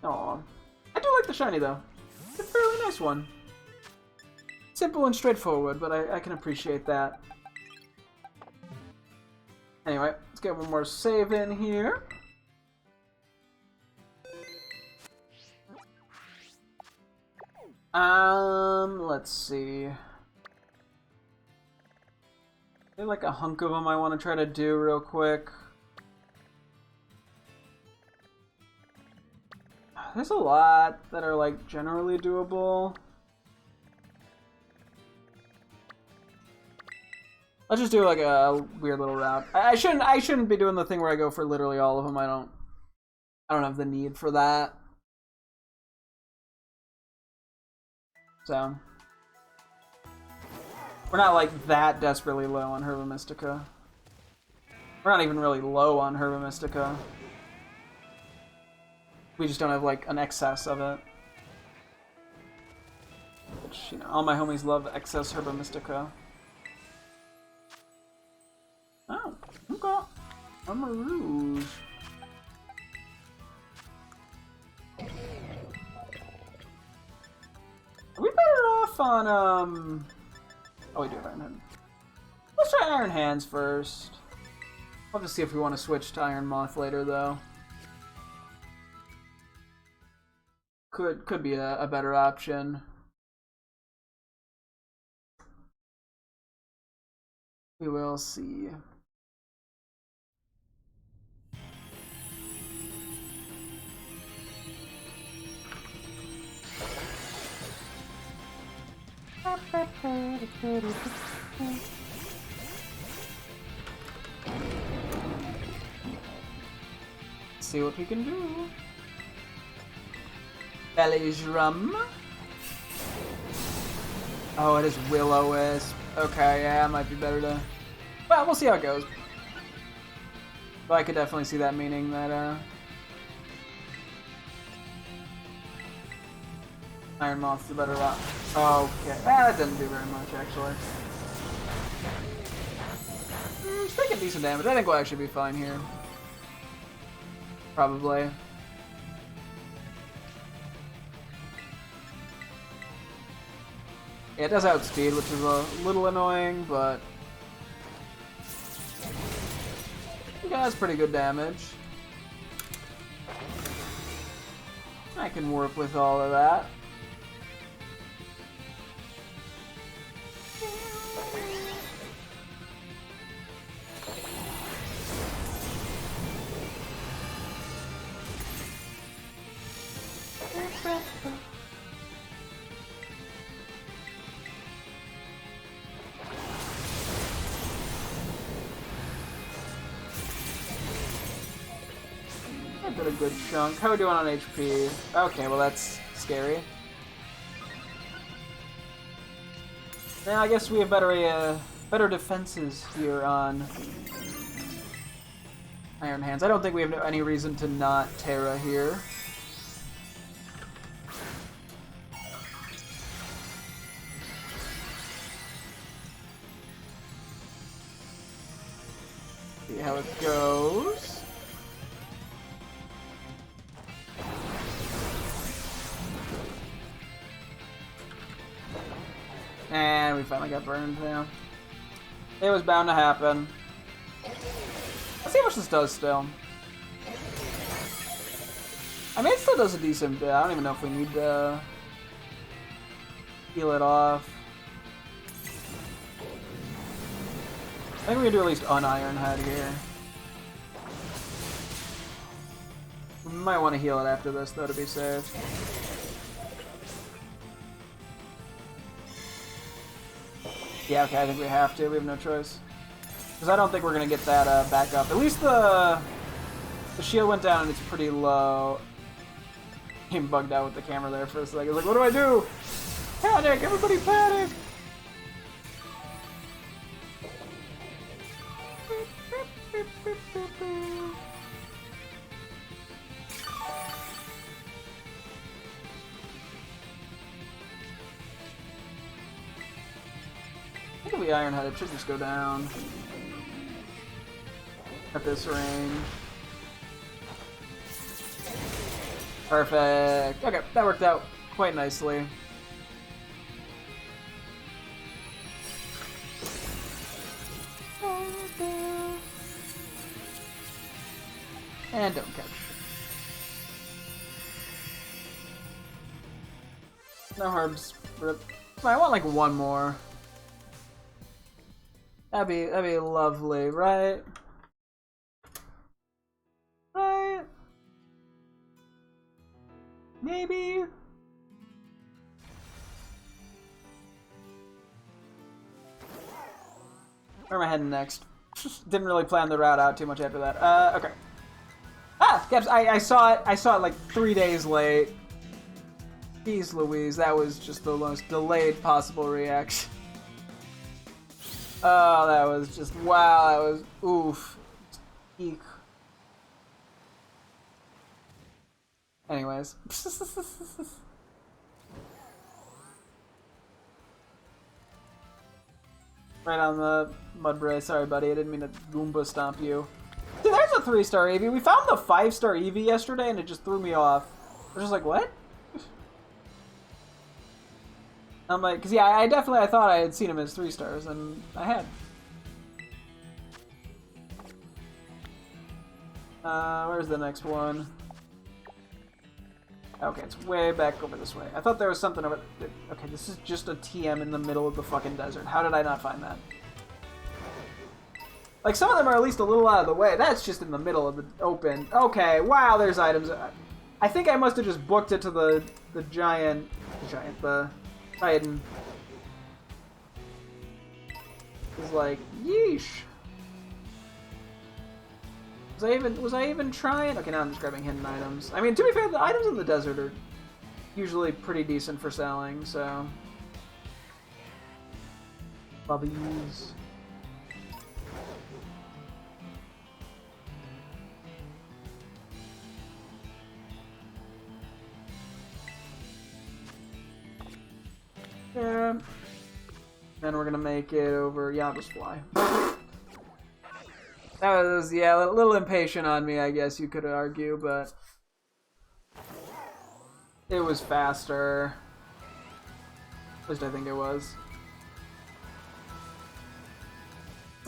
Aw. I do like the shiny though. It's a fairly nice one. Simple and straightforward, but I can appreciate that. Anyway, let's get one more save in here. Let's see. There's like a hunk of them I want to try to do real quick. There's a lot that are like generally doable. Let's just do like a weird little route. I shouldn't be doing the thing where I go for literally all of them. I don't have the need for that. So we're not like that desperately low on Herba Mystica. We're not even really low on Herba Mystica. We just don't have like an excess of it. Which, you know, all my homies love excess Herba Mystica. Oh, okay. I'm a Rouge. Are we better off on, oh, we do have Iron Hand. Let's try Iron Hands first. I'll just see if we want to switch to Iron Moth later, though. Could be a better option. We will see. See what we can do. Belly's Rum. Oh, it is Will-O-Wisp. Okay, yeah, it might be better to... Well, we'll see how it goes. But I could definitely see that meaning that, Iron Moth's the better route. Okay. That didn't do very much, actually. It's taking decent damage. I think we'll actually be fine here. Probably. Yeah, it does outspeed, which is a little annoying, but it has pretty good damage. I can work with all of that. I did a good chunk. How are we doing on HP? Okay, well that's scary. Now I guess we have better defenses here on Iron Hands. I don't think we have any reason to not Terra here. See how it goes. And we finally got burned, yeah. It was bound to happen. Let's see how much this does still. I mean, it still does a decent bit. I don't even know if we need to heal it off. I think we can do at least an Iron Head here. We might want to heal it after this, though, to be safe. Yeah, okay, I think we have to. We have no choice. Because I don't think we're going to get that back up. At least the shield went down and it's pretty low. Came bugged out with the camera there for a second. Like, what do I do? Panic! Everybody panic! I think if we Iron Head, it should just go down at this range. Perfect. Okay, that worked out quite nicely. And don't catch. No herbs. I want like one more. That'd be lovely, right? Right? Maybe? Where am I heading next? Didn't really plan the route out too much after that. Okay. Ah! Gaps, I saw it like 3 days late. Jeez Louise, that was just the most delayed possible reaction. Oh, that was just, wow, that was, oof. Eek. Anyways. Right on the Mudbray. Sorry, buddy. I didn't mean to Goomba stomp you. Dude, there's a 3-star Eevee. We found the 5-star Eevee yesterday, and it just threw me off. I was just like, what? I'm like, because yeah, I thought I had seen him as 3 stars, and I had. Where's the next one? Okay, it's way back over this way. I thought there was something over there. Okay, this is just a TM in the middle of the fucking desert. How did I not find that? Like, some of them are at least a little out of the way. That's just in the middle of the open. Okay, wow, there's items. I think I must have just booked it to the Titan. It's like, yeesh. Was I even trying? Okay, now I'm just grabbing hidden items. I mean, to be fair, the items in the desert are usually pretty decent for selling, so. Bubbies. Yeah. Then we're gonna make it over. Yeah, I'll just fly. That was, yeah, a little impatient on me, I guess you could argue, but it was faster. At least I think it was.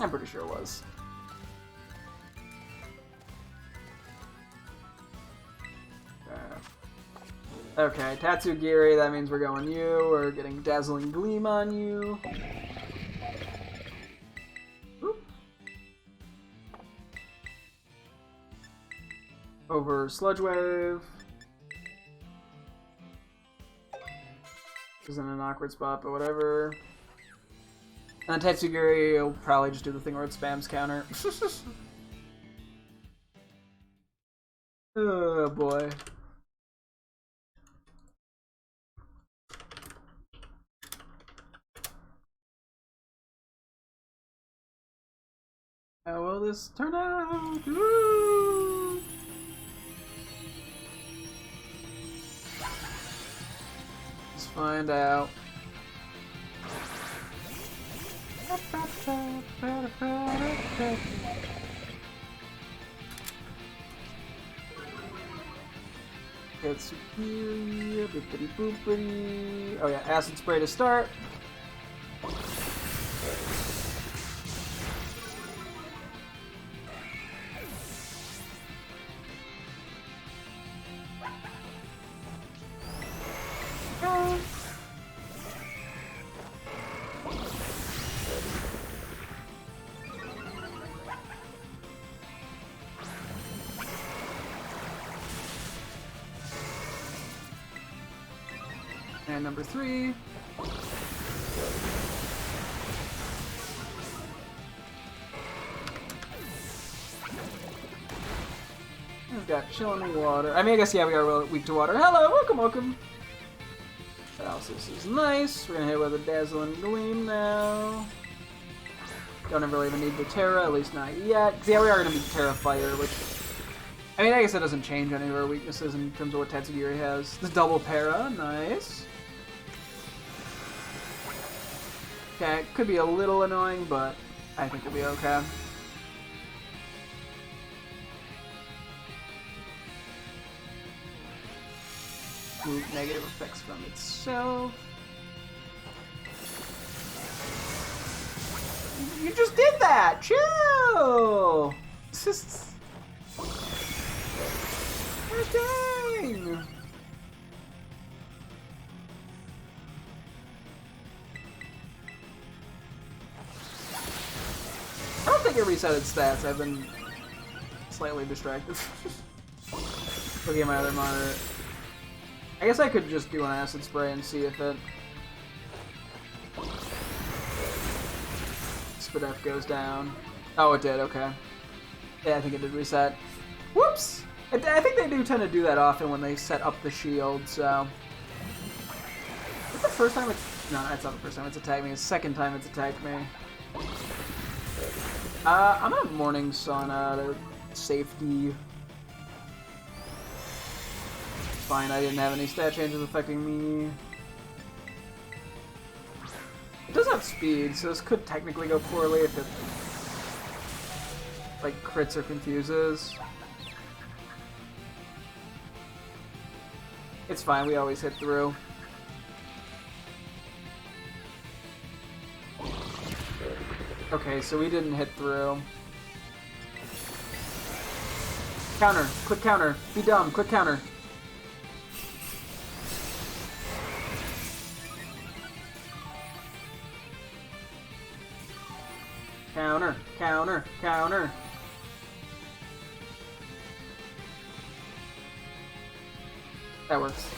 I'm pretty sure it was. Okay, Tatsugiri, that means we're going you. We're getting Dazzling Gleam on you. Oop. Over Sludge Wave. This is in an awkward spot, but whatever. And then Tatsugiri will probably just do the thing where it spams counter. Oh boy. How will this turn out? Woo! Let's find out. Get superior, boopity boopity. Oh yeah, acid spray to start. And number 3. We've got chilling water. I mean, I guess, yeah, we are weak to water. Hello, welcome, welcome. Paralysis is nice. We're gonna hit with a Dazzling Gleam now. Don't ever even need the Terra, at least not yet. Yeah, we are gonna be Terra Fire, which... I mean, I guess that doesn't change any of our weaknesses in terms of what Tatsugiri has. The double para, nice. Okay, it could be a little annoying, but I think it'll be okay. Move negative effects from itself. You just did that! Chill! Just... Oh, dang! I don't think it resetted stats. I've been slightly distracted. Looking at my other monitor. I guess I could just do an acid spray and see if it... Spadef goes down. Oh, it did, okay. Yeah, I think it did reset. Whoops! I think they do tend to do that often when they set up the shield, so... Is it the first time it's... No, that's not the first time it's attacked me. It's the second time it's attacked me. I'm gonna Morning Sun out of safety. Fine, I didn't have any stat changes affecting me. It does have speed, so this could technically go poorly if it like crits or confuses. It's fine, we always hit through. Okay, so we didn't hit through. Counter, quick counter. Be dumb, quick counter. Counter, counter, counter. That works.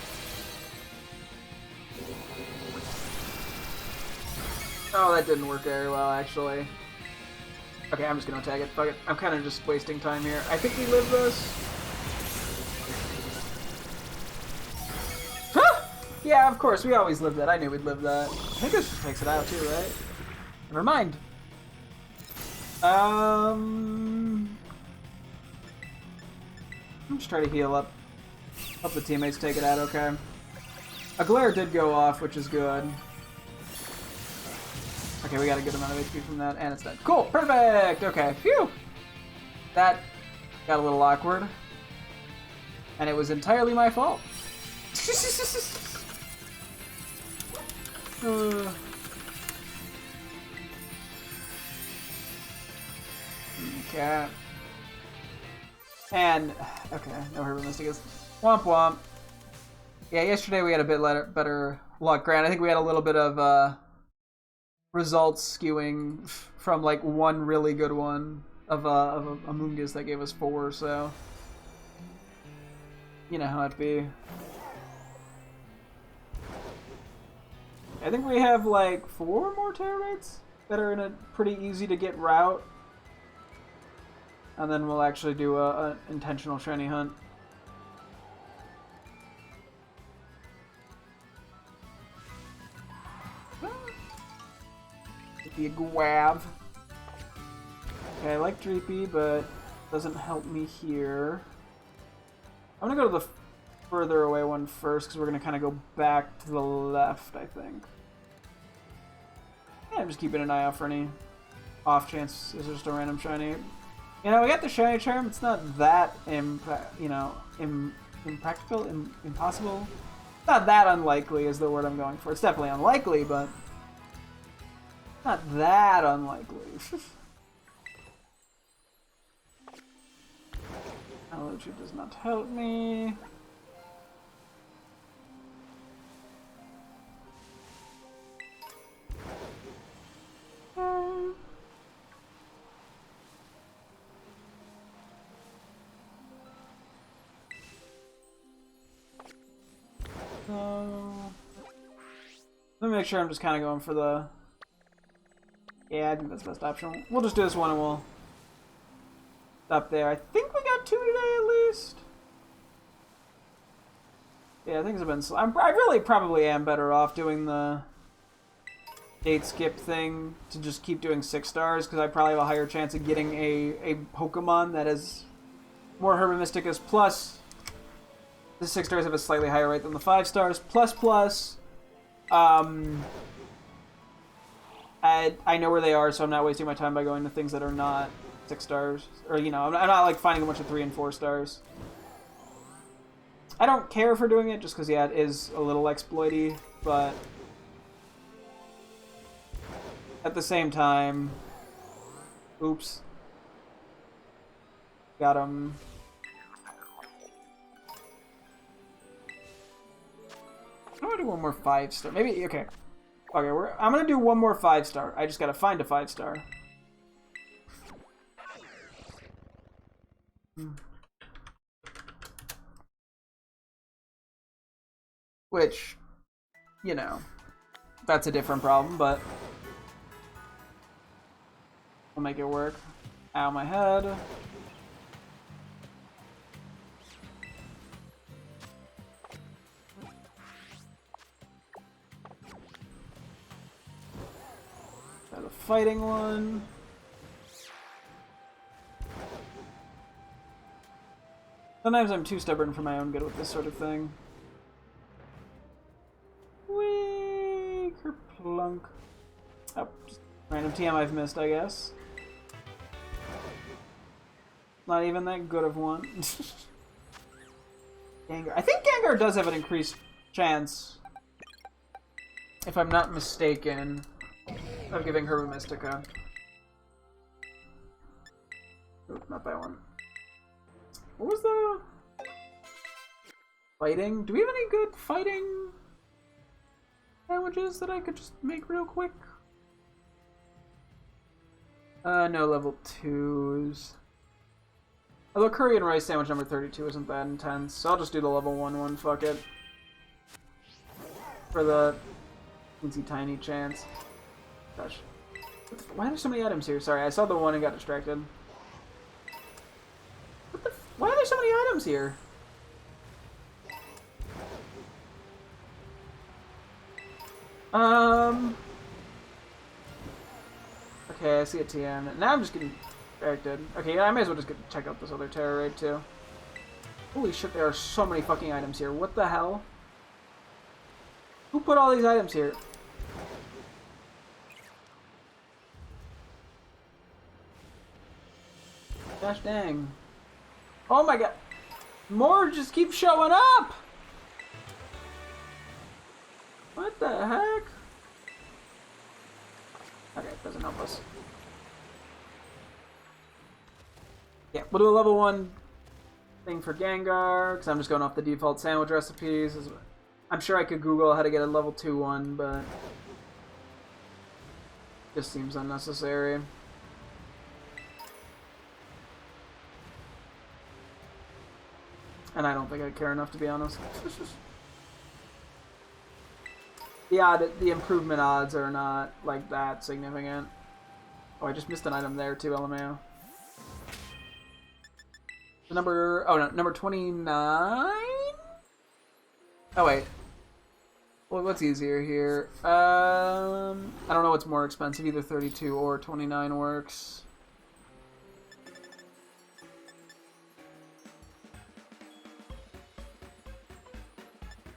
Oh, that didn't work very well, actually. Okay, I'm just gonna attack it. Fuck it. I'm kind of just wasting time here. I think we live this. Huh! Yeah, of course. We always live that. I knew we'd live that. I think this just takes it out, too, right? Never mind. I'm just trying to heal up. Hope the teammates take it out okay. A glare did go off, which is good. Okay, we got a good amount of HP from that, and it's dead. Cool, perfect! Okay, phew! That got a little awkward. And it was entirely my fault. Okay. And, okay, no Herba Mysticas. Womp womp. Yeah, yesterday we had a bit better luck. Grant, I think we had a little bit of results skewing from like one really good one of a Mungus that gave us 4. So you know how it be. I think we have like 4 more Terrorites that are in a pretty easy to get route. And then we'll actually do a intentional shiny hunt. Be a Guav. Okay, I like Dreepy, but doesn't help me here. I'm gonna go to the further away one first, because we're gonna kind of go back to the left, I think. Yeah, I'm just keeping an eye out for any off chance is just a random shiny. You know, we got the shiny charm. It's not that impractical, impossible. Not that unlikely is the word I'm going for. It's definitely unlikely, but not that unlikely. Allergy does not help me. Let me make sure I'm just kind of going for the... Yeah, I think that's the best option. We'll just do this one and we'll stop there. I think we got 2 today at least. Yeah, things have been slow. I really probably am better off doing the date skip thing to just keep doing 6 stars, because I probably have a higher chance of getting a Pokemon that is more Herba Mysticas, plus the 6 stars have a slightly higher rate than the 5 stars, plus I know where they are, so I'm not wasting my time by going to things that are not 6 stars. Or, you know, I'm not like finding a bunch of 3 and 4 stars. I don't care for doing it, just because, yeah, it is a little exploity, but at the same time... Oops. Got him. I'm gonna do one more 5-star. Maybe, okay. Okay, I'm gonna do one more 5-star. I just gotta find a 5-star. Which, you know, that's a different problem, but we'll make it work. Ow, my head. Got a fighting one. Sometimes I'm too stubborn for my own good with this sort of thing. Whee! Kerplunk. Oh, just random TM I've missed, I guess. Not even that good of one. Gengar. I think Gengar does have an increased chance, if I'm not mistaken, of giving Herba Mystica. Oop, not that one. What was the... Fighting? Do we have any good fighting sandwiches that I could just make real quick? No level 2s. Although curry and rice sandwich number 32 isn't that intense, so I'll just do the level 1 one, fuck it. For the teensy tiny chance. Gosh. Why are there so many items here? Sorry, I saw the one and got distracted. Why are there so many items here? Okay, I see a TN. Now I'm just getting distracted. Okay, yeah, I may as well just check out this other Terror Raid too. Holy shit, there are so many fucking items here. What the hell? Who put all these items here? Gosh dang. Oh my god. More just keep showing up! What the heck? Okay, it doesn't help us. Yeah, we'll do a level 1 thing for Gengar, because I'm just going off the default sandwich recipes. I'm sure I could Google how to get a level 2 one, but just seems unnecessary. And I don't think I care enough, to be honest. The improvement odds are not like that significant. Oh, I just missed an item there too, LMAO. Number 29? Oh wait. Well, what's easier here? I don't know what's more expensive. Either 32 or 29 works.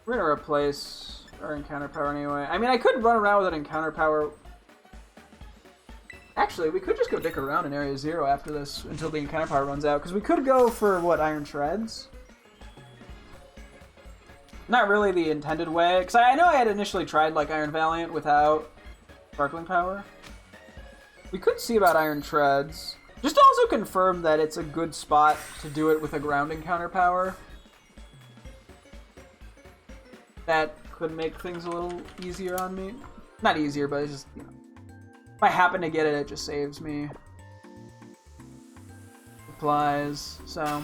We're gonna replace our encounter power anyway. I mean, I could run around with an encounter power. Actually, we could just go dick around in Area 0 after this until the encounter power runs out. Because we could go for, what, Iron Treads? Not really the intended way. Because I know I had initially tried, like, Iron Valiant without Sparkling Power. We could see about Iron Treads. Just to also confirm that it's a good spot to do it with a ground encounter power. That could make things a little easier on me. Not easier, but it's just, you know. If I happen to get it, it just saves me supplies, so.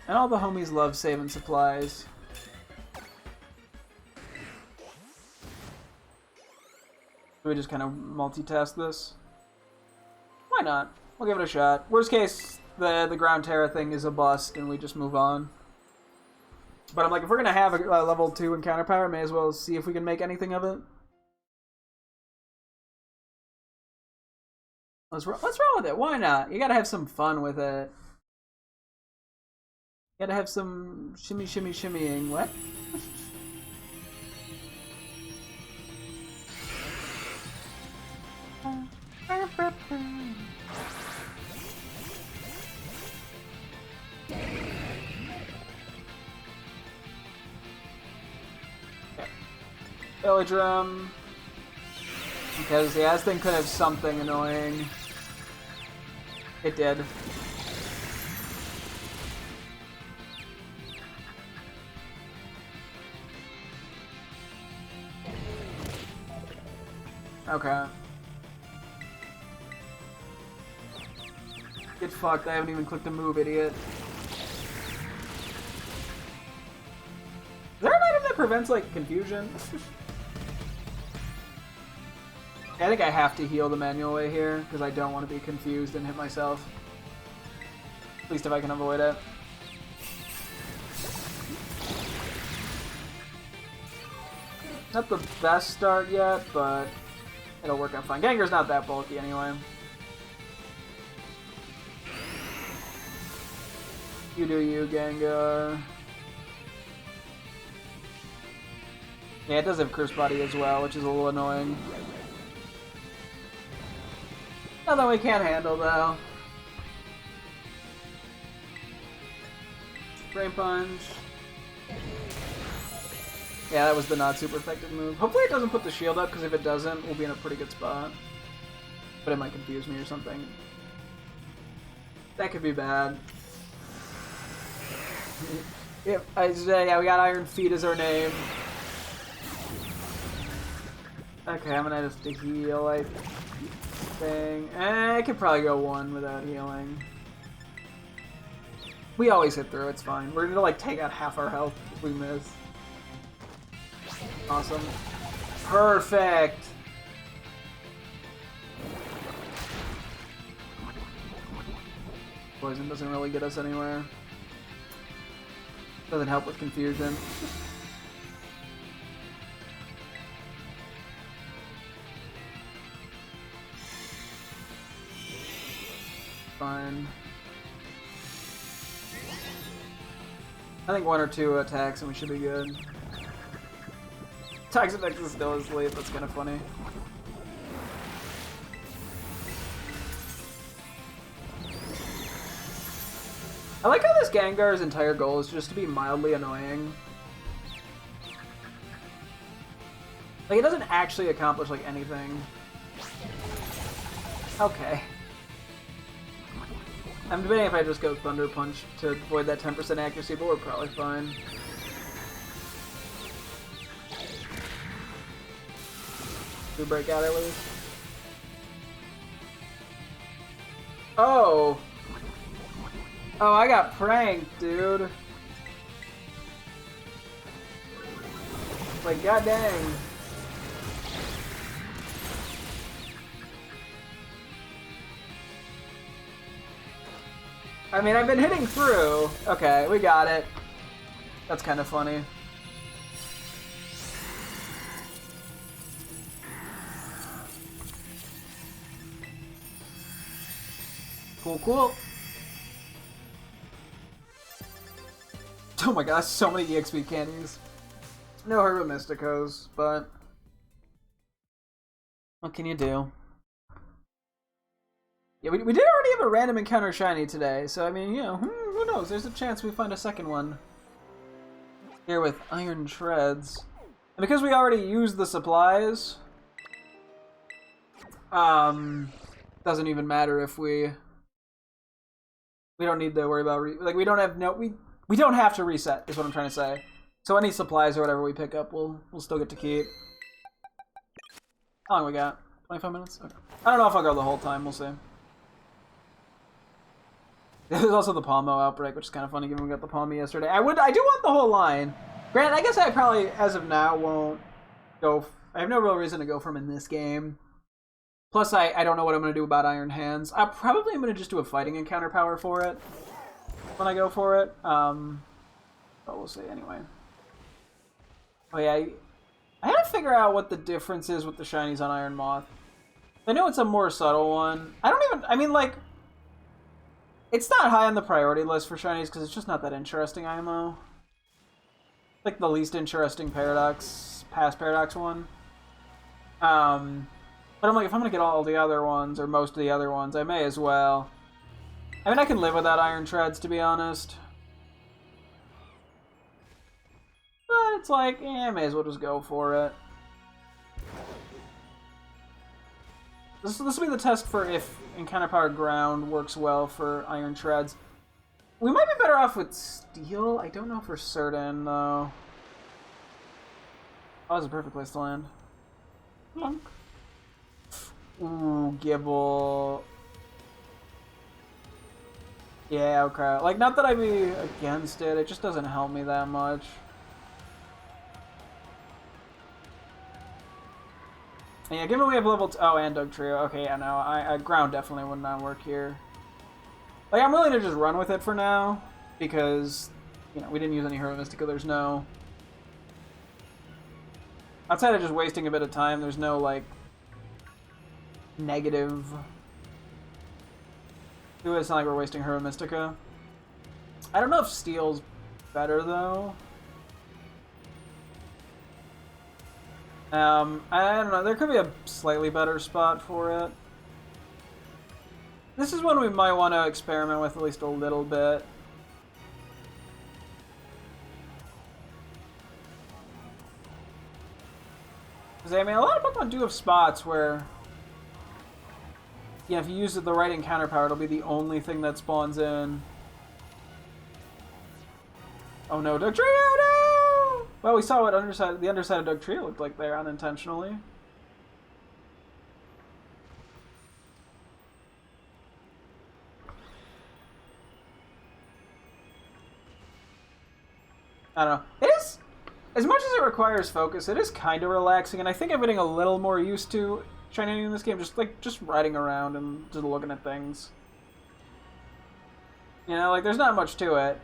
And all the homies love saving supplies. Do we just kind of multitask this? Why not? We'll give it a shot. Worst case, the ground terra thing is a bust and we just move on. But I'm like, if we're gonna have a level 2 encounter power, may as well see if we can make anything of it. Let's roll with it. Why not? You gotta have some fun with it. You gotta have some shimmying. What? Villagedrum. Because the As thing could have something annoying. It did. Okay. Get fucked, I haven't even clicked a move, idiot. Is there an item that prevents, like, confusion? I think I have to heal the manual way here, because I don't want to be confused and hit myself. At least if I can avoid it. Not the best start yet, but it'll work out fine. Gengar's not that bulky anyway. You do you, Gengar. Yeah, it does have Curse Body as well, which is a little annoying. Nothing we can't handle, though. Brain Punch. Yeah, that was the not super effective move. Hopefully it doesn't put the shield up, because if it doesn't, we'll be in a pretty good spot. But it might confuse me or something. That could be bad. Yep, yeah, we got Iron Feet as our name. Okay, I'm gonna have to heal, I think. I could probably go one without healing. We always hit through, it's fine. We're gonna, like, take out half our health if we miss. Awesome. Perfect! Poison doesn't really get us anywhere. Doesn't help with confusion. Fine. I think 1 or 2 attacks and we should be good. Toxic Dex is still asleep, that's kind of funny. I like how this Gengar's entire goal is just to be mildly annoying. Like, it doesn't actually accomplish, like, anything. Okay. I'm debating if I just go Thunder Punch to avoid that 10% accuracy, but we're probably fine. Do break out at least? Oh! Oh, I got pranked, dude. Like, god dang. I mean, I've been hitting through. Okay, we got it. That's kind of funny. Cool, cool. Oh my gosh, so many EXP candies. No Herba Mysticos, but what can you do? Yeah, we did already have a random encounter shiny today, so I mean, you know, who knows? There's a chance we find a second one. Here with Iron Shreds. And because we already used the supplies, doesn't even matter if we don't need to worry about, we don't have to reset, is what I'm trying to say. So any supplies or whatever we pick up, we'll still get to keep. How long we got? 25 minutes? Okay. I don't know if I'll go the whole time, we'll see. There's also the Palmo outbreak, which is kind of funny given we got the Palmy yesterday. I do want the whole line. Granted, I guess I probably, as of now, won't go... I have no real reason to go from in this game. Plus, I don't know what I'm going to do about Iron Hands. I probably am going to just do a fighting encounter power for it when I go for it. But we'll see anyway. Oh yeah, I gotta figure out what the difference is with the shinies on Iron Moth. I know it's a more subtle one. I mean, like, it's not high on the priority list for shinies because it's just not that interesting IMO. Like the least interesting paradox, past paradox one. But I'm like, if I'm gonna get all the other ones, or most of the other ones, I may as well. I mean, I can live without Iron Shreds, to be honest. But it's like, I may as well just go for it. This will be the test for if Encounter Power Ground works well for Iron Shreds. We might be better off with Steel. I don't know for certain, though. Oh, that's a perfect place to land. Plunk. Ooh, Gibble. Yeah, okay. Like, not that I'd be against it, it just doesn't help me that much. Yeah, given we have level oh, and Dug Trio. Okay, yeah, no, Ground definitely would not work here. Like, I'm willing to just run with it for now, because, you know, we didn't use any Herba Mystica, there's no... Outside of just wasting a bit of time, there's no, like, negative... It's not like we're wasting Herba Mystica. I don't know if Steel's better, though. I don't know, there could be a slightly better spot for it. This is one we might want to experiment with at least a little bit. Because, I mean, a lot of Pokemon do have spots where, yeah, if you use the right encounter power, it'll be the only thing that spawns in. Oh no, Dug Trio, no! Well, we saw what the underside of Dug Trio looked like there unintentionally. I don't know. It is, as much as it requires focus, it is kind of relaxing, and I think I'm getting a little more used to training in this game, just riding around and just looking at things. You know, like, there's not much to it.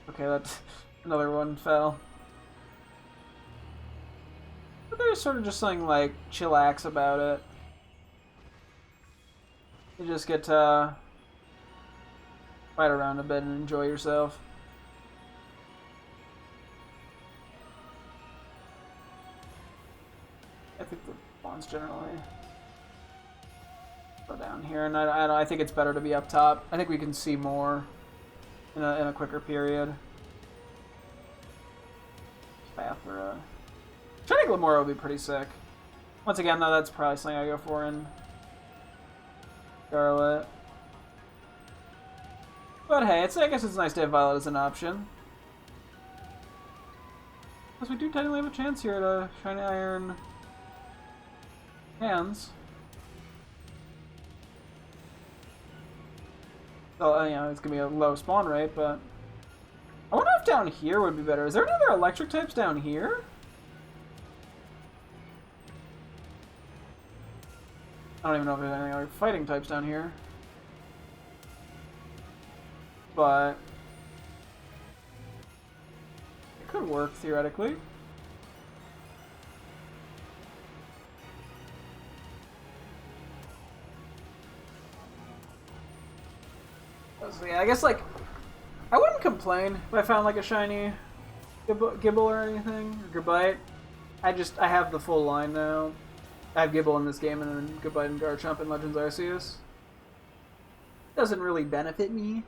Okay, that's another one fell. But there's sort of just something, like, chillax about it. You just get to ride around a bit and enjoy yourself. I think the bonds generally go down here, and I think it's better to be up top. I think we can see more in a quicker period. Spathra. Trying to Glamora would be pretty sick. Once again, though, that's probably something I go for in Scarlet. But hey, I guess it's nice to have Violet as an option. Plus, we do technically have a chance here to shiny iron hands. So, you know, it's gonna be a low spawn rate, but I wonder if down here would be better. Is there any other electric types down here? I don't even know if there's any other fighting types down here. But it could work theoretically. So yeah, I guess like I wouldn't complain if I found like a shiny Gibble or anything, or Gabite. I have the full line now. I have Gibble in this game and then Gabite and Garchomp in Legends Arceus. Doesn't really benefit me.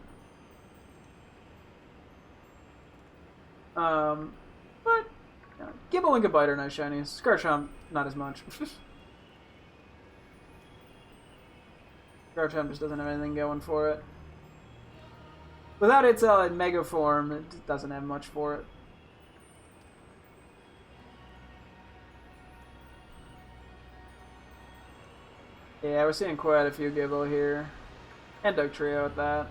But you know, Gibble and Gabite are nice shinies. Garchomp, not as much. Garchomp just doesn't have anything going for it. Without its Mega form, it doesn't have much for it. Yeah, we're seeing quite a few Gibble here. And Dugtrio at that.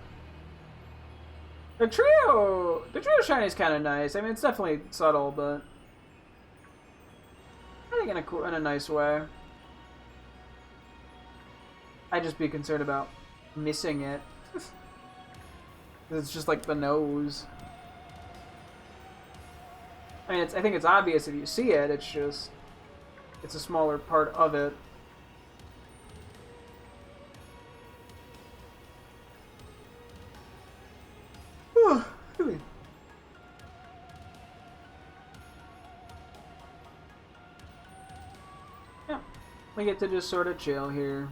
Dugtrio shiny is kind of nice. I mean, it's definitely subtle, but I think in a nice way. I'd just be concerned about missing it. It's just like the nose. I mean, I think it's obvious if you see it. It's just it's a smaller part of it. Yeah, we get to just sort of chill here.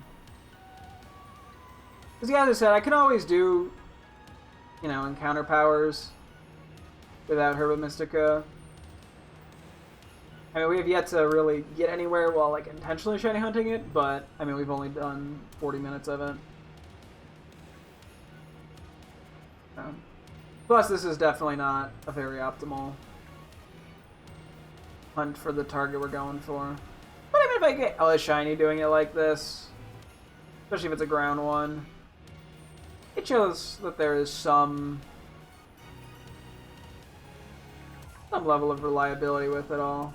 Because, yeah, as I said, I can always do, you know, encounter powers without Herba Mystica. I mean, we have yet to really get anywhere while, like, intentionally shiny hunting it, but, I mean, we've only done 40 minutes of it. Plus, this is definitely not a very optimal hunt for the target we're going for. But I mean, if I get a shiny doing it like this, especially if it's a ground one, it shows that there is some level of reliability with it all.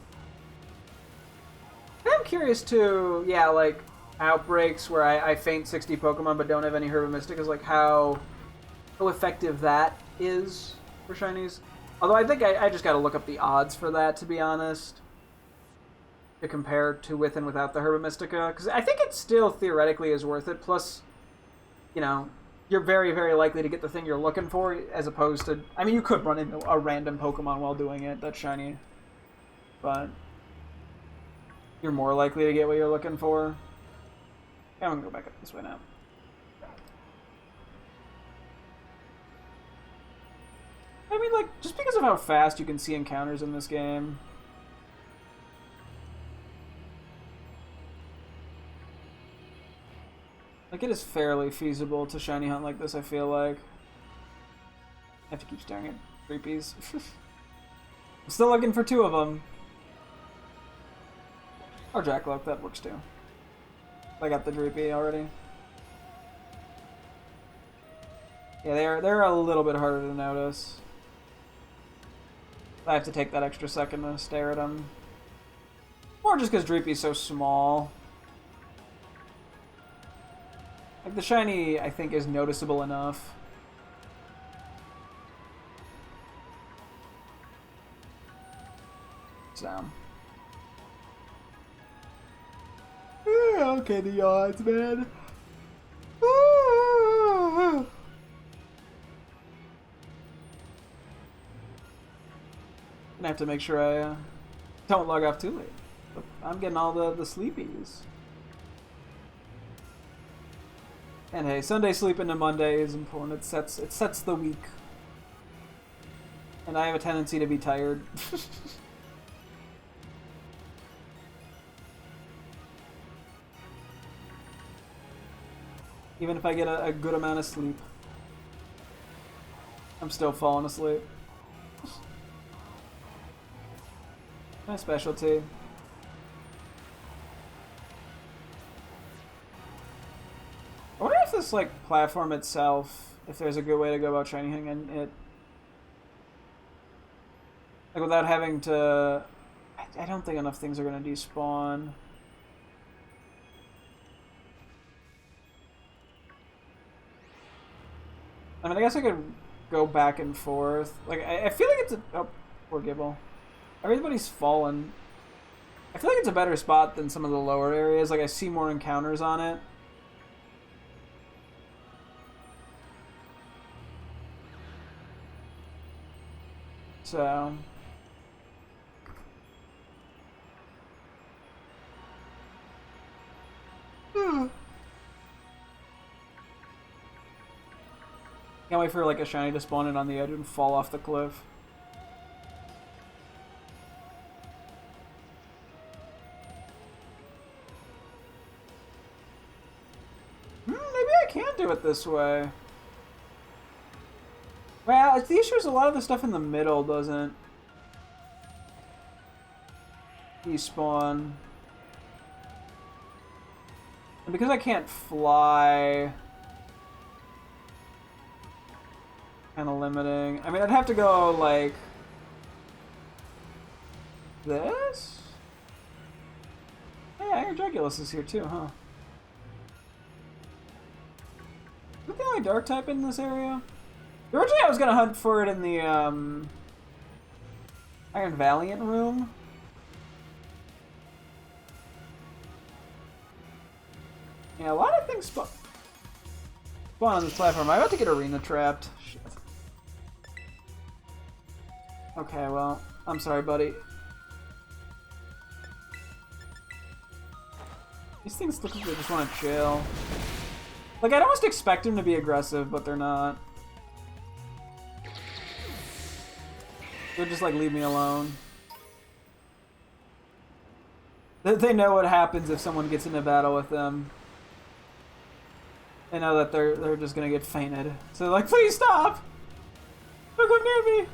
And I'm curious too, yeah, like outbreaks where I faint 60 Pokemon but don't have any Herba Mysticas, like how effective that is for shinies. Although I think I just gotta look up the odds for that, to be honest, to compare to with and without the Herba Mystica, because I think it still theoretically is worth it. Plus, you know, you're very, very likely to get the thing you're looking for, as opposed to, I mean, you could run into a random Pokemon while doing it that's shiny, but you're more likely to get what you're looking for. I'm gonna go back up this way now. I mean, like, just because of how fast you can see encounters in this game. Like, it is fairly feasible to shiny hunt like this, I feel like. I have to keep staring at creepies. I'm still looking for 2 of them. Or Jackalope, that works too. I got the Dreepy already. Yeah, they're a little bit harder to notice. I have to take that extra second to stare at them. Or just because Dreepy's so small. Like, the shiny, I think, is noticeable enough. So. Yeah, okay, the odds, man. I have to make sure I don't log off too late. But I'm getting all the sleepies. And hey, Sunday sleep into Monday is important. It sets the week. And I have a tendency to be tired. Even if I get a good amount of sleep. I'm still falling asleep. My specialty. I wonder if this, like, platform itself, if there's a good way to go about shiny hanging it. Like, without having to... I don't think enough things are going to despawn. I mean, I guess I could go back and forth. Like, I feel like it's a... Oh, poor Gibble. Everybody's fallen. I feel like it's a better spot than some of the lower areas. Like, I see more encounters on it. So... Can't wait for, like, a shiny to spawn in on the edge and fall off the cliff. Maybe I can do it this way. Well, the issue is a lot of the stuff in the middle doesn't despawn. And because I can't fly... Kind of limiting. I mean, I'd have to go, like... This? Hey, Iron Dragulus is here too, huh? Is it the only dark type in this area? Originally I was gonna hunt for it in the, Iron Valiant room. Yeah, a lot of things spawn on this platform. I'm about to get arena trapped. Shit. Okay, well, I'm sorry, buddy. These things look like they just want to chill. Like, I'd almost expect them to be aggressive, but they're not. They're just like, leave me alone. They know what happens if someone gets into battle with them. They know that they're just gonna get fainted. So they're like, please stop! Don't go near me!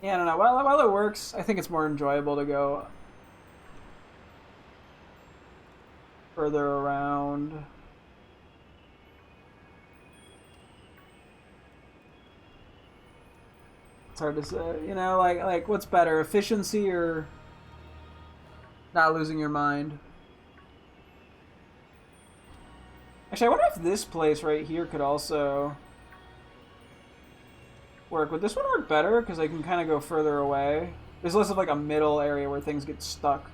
Yeah, I don't know. While it works, I think it's more enjoyable to go further around. It's hard to say, you know, like what's better, efficiency or not losing your mind? Actually, I wonder if this place right here could also work. Would this one work better? Because I can kind of go further away. There's less of like a middle area where things get stuck.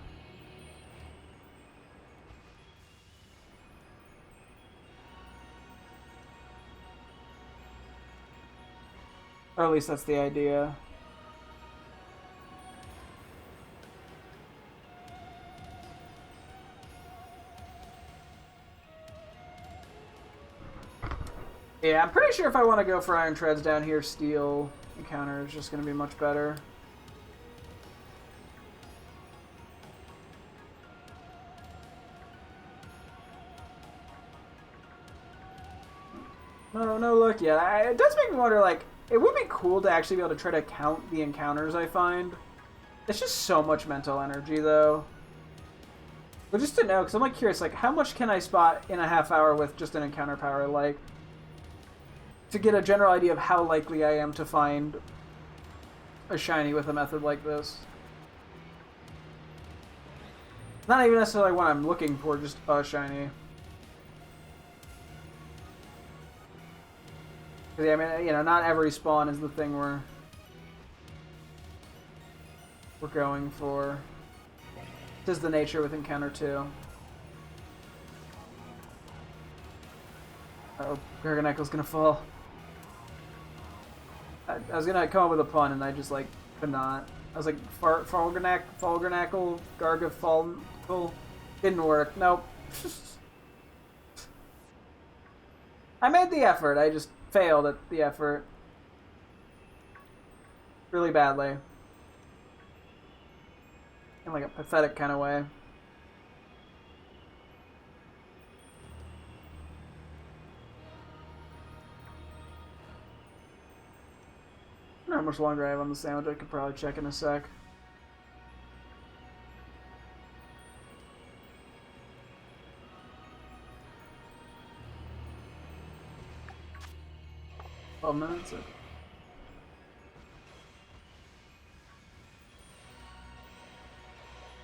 Or at least that's the idea. Yeah, I'm pretty sure if I want to go for Iron Treads down here, Steel encounter is just going to be much better. No look yet. It does make me wonder, like, it would be cool to actually be able to try to count the encounters I find. It's just so much mental energy, though. But just to know, because I'm, like, curious, like, how much can I spot in a half hour with just an encounter power? Like, to get a general idea of how likely I am to find a shiny with a method like this. Not even necessarily what I'm looking for, just a shiny. Because, yeah, I mean, you know, not every spawn is the thing we're going for. This is the nature with Encounter 2. Uh-oh, Garganeckle's gonna fall. I was gonna come up with a pun and I just, like, could not. I was like, Falgarnackle, Garga, Fall. Didn't work. Nope. I made the effort, I just failed at the effort. Really badly. In like a pathetic kind of way. I don't know how much longer I have on the sandwich. I could probably check in a sec. Minutes.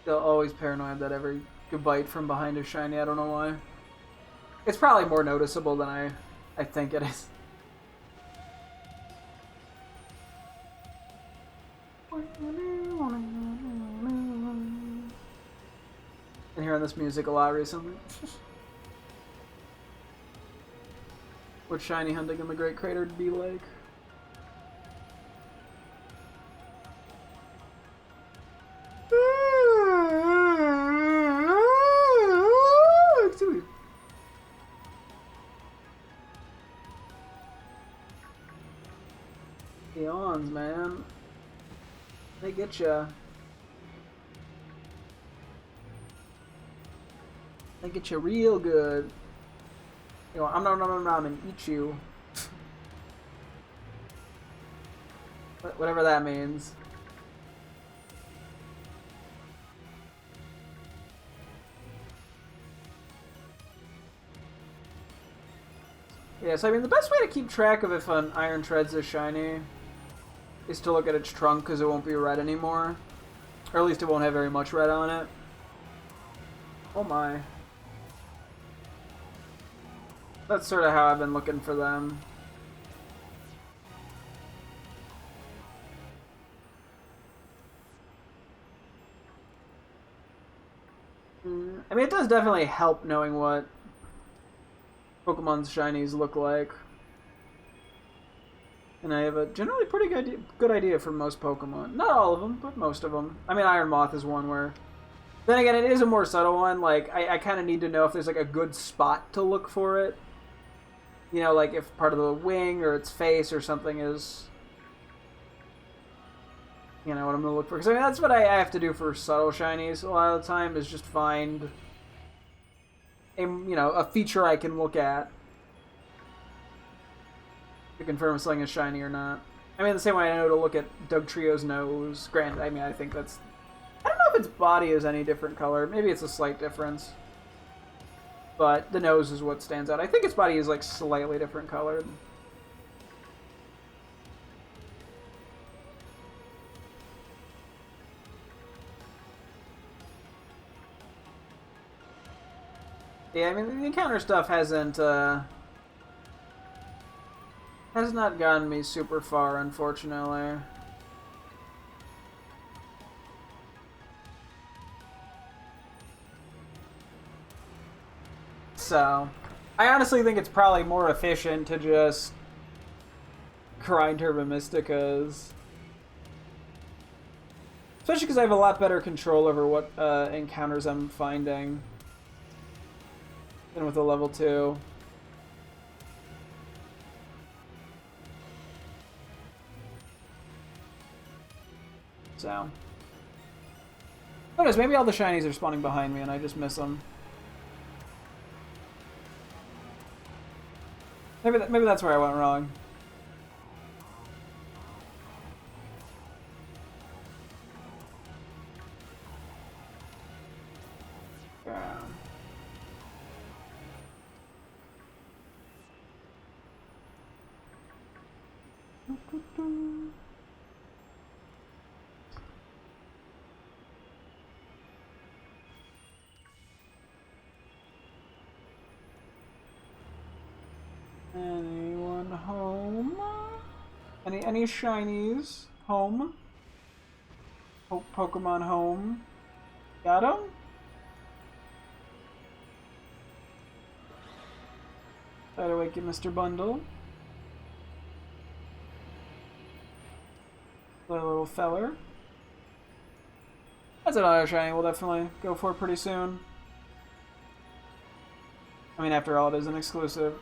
Still always paranoid that every good bite from behind is shiny. I don't know why. It's probably more noticeable than I think it is. Been hearing this music a lot recently. What shiny hunting in the Great Crater would be like. Yawns, man. They get ya. They get you real good. You know, I'm gonna eat you. Whatever that means. Yeah, so I mean, the best way to keep track of if an Iron Treads is shiny is to look at its trunk, because it won't be red anymore. Or at least it won't have very much red on it. Oh my. That's sort of how I've been looking for them. I mean, it does definitely help knowing what Pokemon's shinies look like. And I have a generally pretty good idea for most Pokemon. Not all of them, but most of them. I mean, Iron Moth is one where... Then again, it is a more subtle one. Like, I kind of need to know if there's like a good spot to look for it. You know, like if part of the wing or its face or something is... You know what I'm going to look for. Because I mean, that's what I have to do for subtle shinies a lot of the time, is just find a feature I can look at to confirm if something is shiny or not. I mean, the same way I know to look at Dugtrio's nose. Granted, I mean, I think that's... I don't know if its body is any different color. Maybe it's a slight difference. But the nose is what stands out. I think its body is, like, slightly different colored. Yeah, I mean, the encounter stuff has not gotten me super far, unfortunately. So, I honestly think it's probably more efficient to just grind Herba Mysticas. Especially because I have a lot better control over what encounters I'm finding than with a level 2. So. Who knows, maybe all the shinies are spawning behind me and I just miss them. Maybe that's where I went wrong. Yeah. Anyone home? Any shinies home? Pokemon home? Got him? Try to wake you, Mr. Bundle. Little feller. That's another shiny we'll definitely go for pretty soon. I mean, after all, it is an exclusive.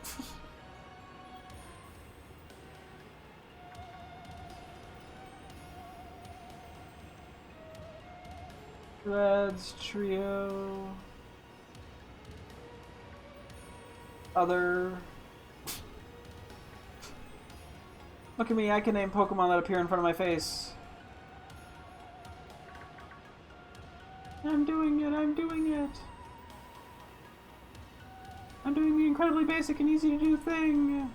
Threads, Trio. Other. Look at me, I can name Pokemon that appear in front of my face. I'm doing it, I'm doing it. I'm doing the incredibly basic and easy to do thing.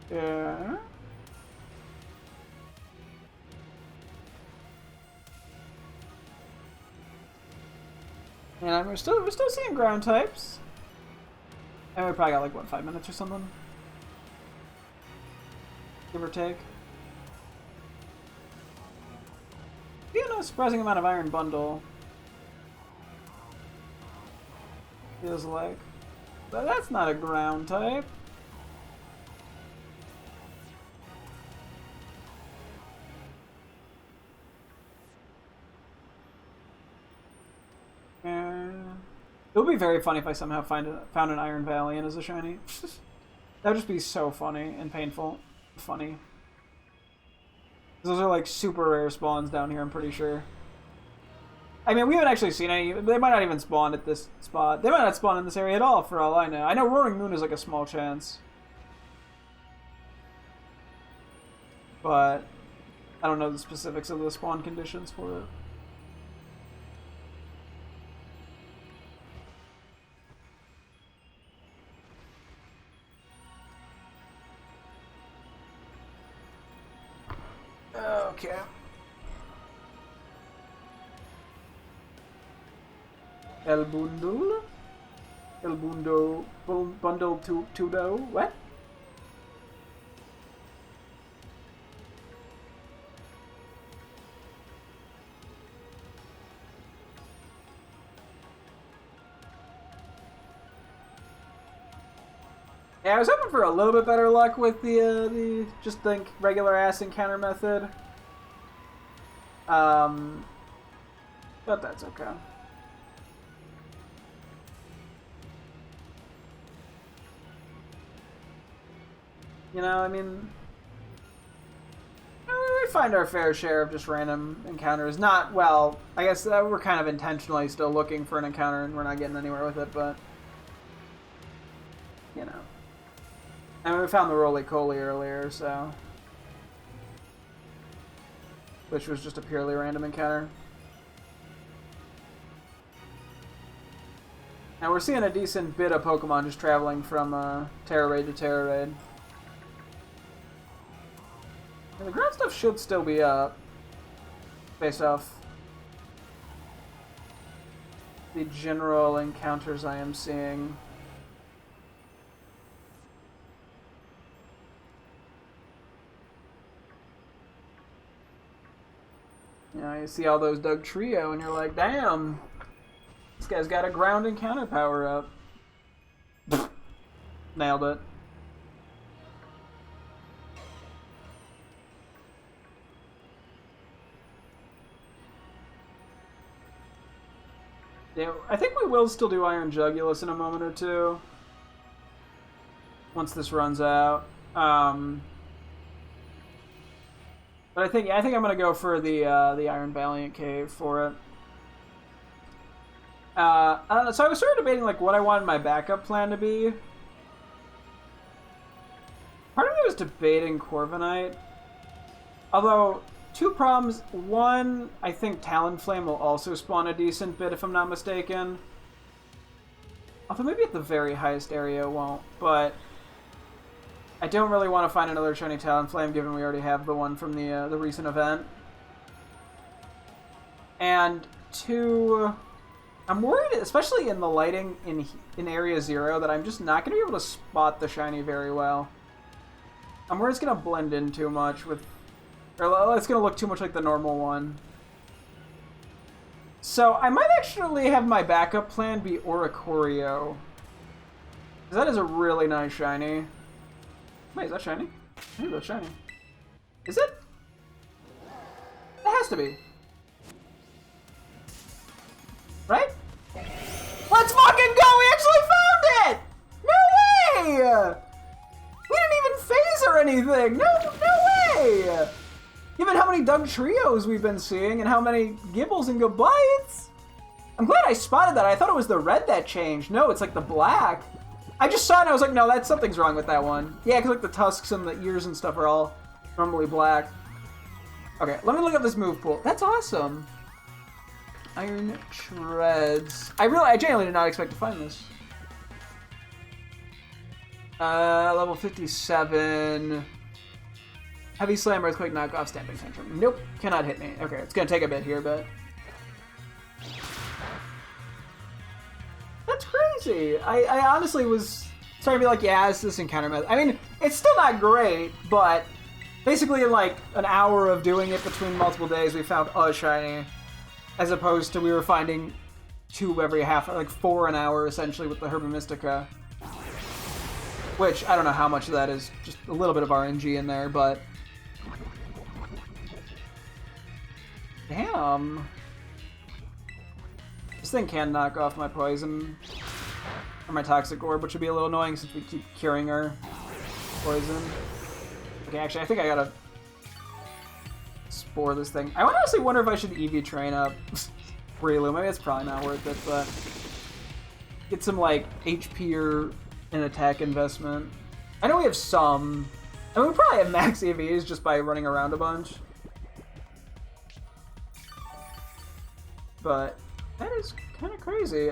Yeah. And we're still seeing ground types. And we probably got like what, 5 minutes or something? Give or take. You know, surprising amount of iron bundle. Feels like. But that's not a ground type. It would be very funny if I somehow found an Iron Valiant as a shiny. That would just be so funny and painful. Funny. Those are like super rare spawns down here, I'm pretty sure. I mean, we haven't actually seen any. They might not even spawn at this spot. They might not spawn in this area at all, for all I know. I know Roaring Moon is like a small chance. But I don't know the specifics of the spawn conditions for it. Okay. El Bundle? El Bundo... Bundle Tudo? What? Yeah, I was hoping for a little bit better luck with the just think regular ass encounter method. But that's okay. You know, I mean, we find our fair share of just random encounters. Not, well, I guess we're kind of intentionally still looking for an encounter and we're not getting anywhere with it, but, you know. I mean, we found the Roly-Coly earlier, so. Which was just a purely random encounter. And we're seeing a decent bit of Pokemon just traveling from Terra Raid to Terra Raid. And the ground stuff should still be up. Based off the general encounters I am seeing. You know, you see all those Doug Trio and you're like, damn, this guy's got a ground encounter power up. Nailed it. Yeah, I think we will still do Iron Jugulus in a moment or two. Once this runs out. But I think I'm gonna go for the Iron Valiant Cave for it. So I was sort of debating like what I wanted my backup plan to be. Part of me was debating Corviknight. Although, two problems. One, I think Talonflame will also spawn a decent bit if I'm not mistaken. Although maybe at the very highest area it won't, but I don't really want to find another shiny Talonflame given we already have the one from the recent event. And two, I'm worried, especially in the lighting in Area 0, that I'm just not going to be able to spot the shiny very well. I'm worried it's going to blend in too much with... Or it's going to look too much like the normal one. So I might actually have my backup plan be Oricorio. Because that is a really nice shiny. Wait, is that shiny? I think that's shiny. Is it? It has to be. or anything! No way! Given how many Doug Trios we've been seeing and how many Gibbles and Goodbyes! I'm glad I spotted that. I thought it was the red that changed. No, it's like the black. I just saw it and I was like, no, something's wrong with that one. Yeah, because like the tusks and the ears and stuff are all normally black. Okay, let me look up this move pool. That's awesome. Iron Treads. I genuinely did not expect to find this. Level 57. Heavy Slam, Earthquake, Knockoff, Stamping Tantrum. Nope, cannot hit me. Okay, it's gonna take a bit here, but... That's crazy. I honestly was starting to be like, yeah, it's this encounter method. I mean, it's still not great, but basically in like an hour of doing it between multiple days, we found a shiny, as opposed to we were finding 2 every half, like 4 an hour essentially with the Herba Mystica. Which, I don't know how much of that is just a little bit of RNG in there, but... Damn. This thing can knock off my poison, or my toxic orb, which would be a little annoying since we keep curing our poison. Okay, actually, I think I gotta spore this thing. I honestly wonder if I should EV train up Breelu. Maybe it's probably not worth it, but get some, like, HP or an attack investment. I know we have some. I mean, we probably have max EVs just by running around a bunch. But that is kind of crazy.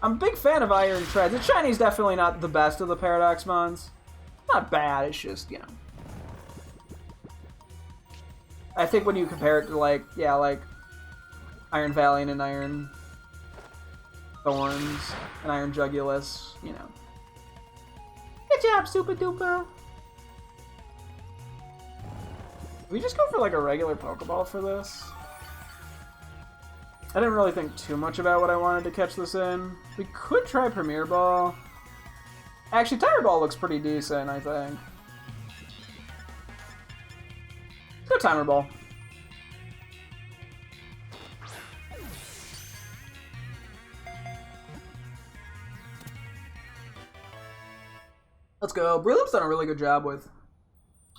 I'm a big fan of Iron Treads. The shiny's definitely not the best of the Paradox Mons. Not bad, it's just, you know. I think when you compare it to, like, yeah, like Iron Valiant and Iron Thorns and Iron Jugulus, you know. Good job, Super Duper! Did we just go for, like, a regular Pokeball for this? I didn't really think too much about what I wanted to catch this in. We could try Premier Ball. Actually, Tire Ball looks pretty decent, I think. Let's go Timer Ball. Let's go. Breelup's done a really good job with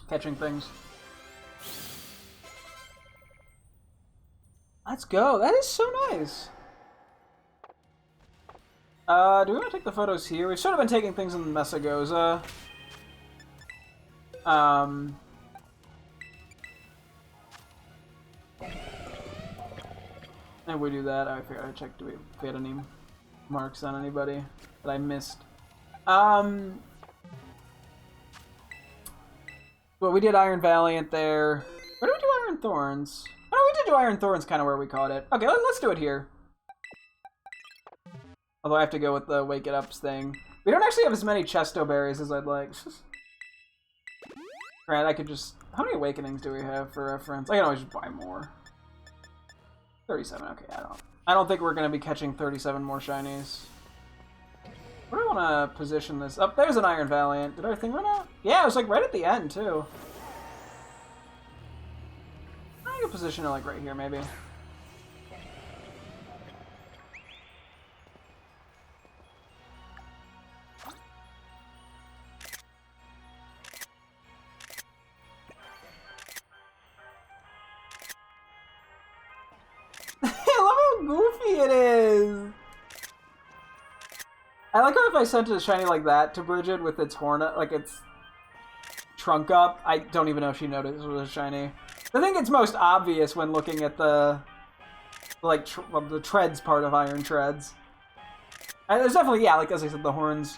catching things. Let's go. That is so nice. Do we want to take the photos here? We've sort of been taking things in Messagoza. And we do that. I forgot to check if we had any marks on anybody that I missed. Well, we did Iron Valiant there. Where do we do Iron Thorns? Oh, we did do Iron Thorns kind of where we caught it. Okay, let's do it here. Although I have to go with the Wake It Ups thing. We don't actually have as many Chesto Berries as I'd like. Right, I could just... How many Awakenings do we have for reference? I can always just buy more. 37, okay, I don't think we're going to be catching 37 more shinies. Where do I want to position this? Oh, there's an Iron Valiant. Did our thing run out? Yeah, it was like right at the end, too. I can position it like right here, maybe. I love how goofy it is! I like how if I sent a shiny like that to Bridget with its horn, like its trunk up, I don't even know if she noticed it was a shiny. I think it's most obvious when looking at the, like, the treads part of Iron Treads. And there's definitely, yeah, like as I said, the horns,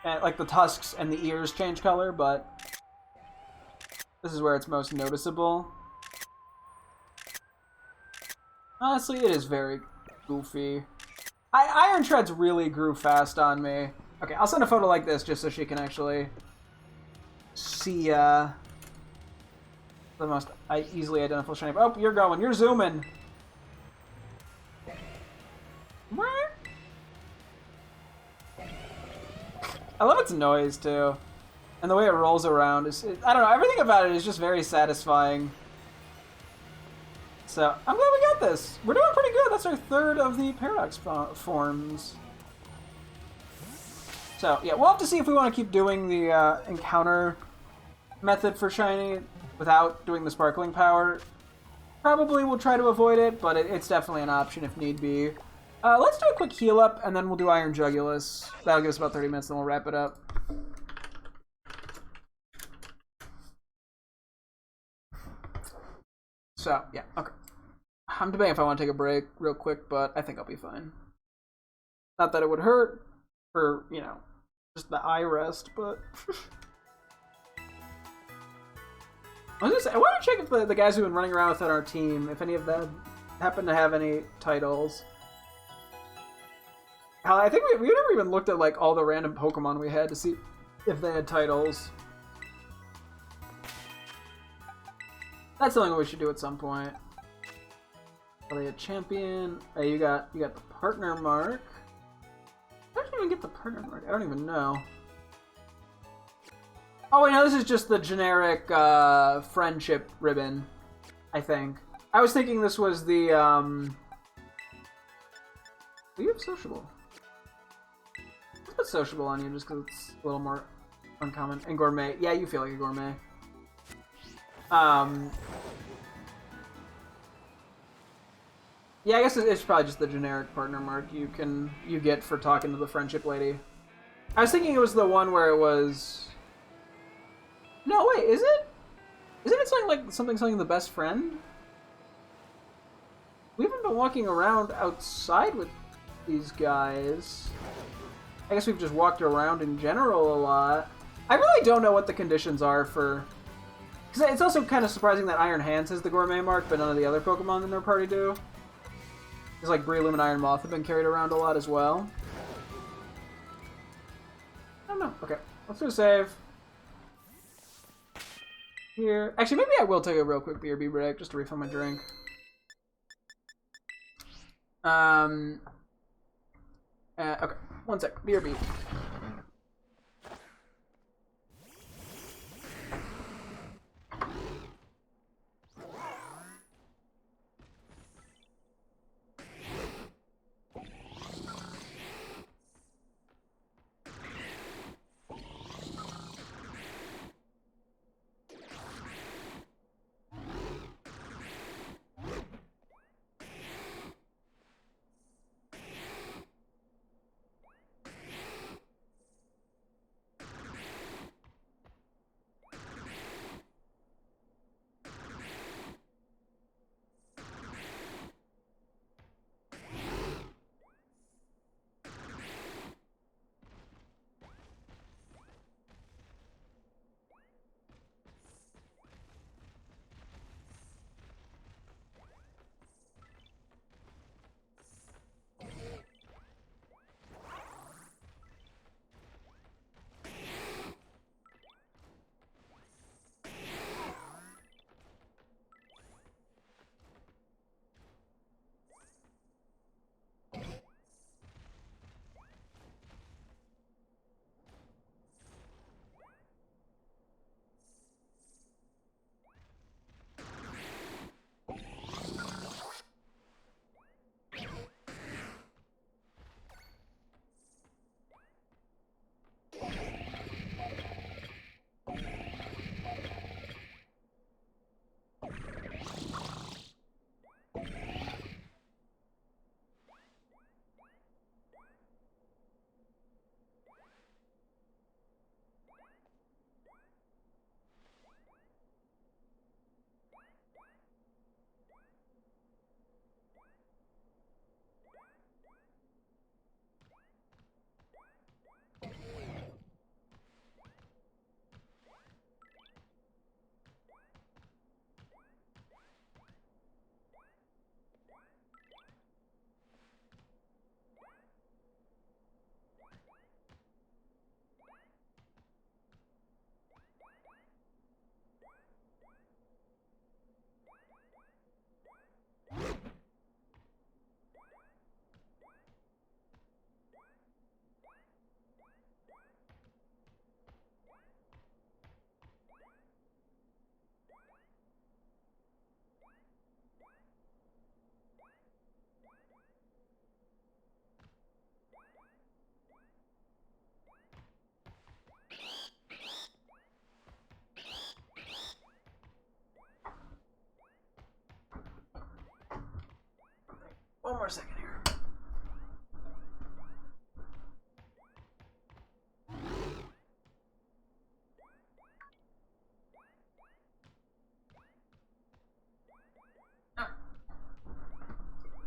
and, like the tusks and the ears change color, but this is where it's most noticeable. Honestly, it is very goofy. Iron Treads really grew fast on me. Okay, I'll send a photo like this just so she can actually see the most easily identifiable shiny. Oh, you're going. You're zooming. I love its noise, too. And the way it rolls around. I don't know, everything about it is just very satisfying. So, I'm glad we got this. We're doing pretty good. That's our third of the Paradox forms. So, yeah, we'll have to see if we want to keep doing the encounter method for shiny without doing the sparkling power. Probably we'll try to avoid it, but it's definitely an option if need be. Let's do a quick heal up, and then we'll do Iron Jugulus. That'll give us about 30 minutes, then we'll wrap it up. So, yeah, okay. I'm debating if I want to take a break real quick, but I think I'll be fine. Not that it would hurt for, you know, just the eye rest, but... I want to check if the guys who've been running around within our team, if any of them happen to have any titles. I think we never even looked at like all the random Pokemon we had to see if they had titles. That's something we should do at some point. Are they a champion? Hey, you got the partner mark. How did you even get the partner mark? I don't even know. Oh wait, no, this is just the generic friendship ribbon, I think. I was thinking this was the Do you have sociable? Let's put sociable on you just because it's a little more uncommon. And gourmet. Yeah, you feel like a gourmet. Yeah, I guess it's probably just the generic partner mark you get for talking to the friendship lady. I was thinking it was the one where it was... No, wait, is it? Isn't it something the best friend? We haven't been walking around outside with these guys. I guess we've just walked around in general a lot. I really don't know what the conditions are for... Because it's also kind of surprising that Iron Hands has the gourmet mark, but none of the other Pokemon in their party do. Because like Breloom and Iron Moth have been carried around a lot as well. I don't know. Okay, let's do a save. Here. Actually, maybe I will take a real quick BRB break just to refill my drink. Okay, one sec. BRB.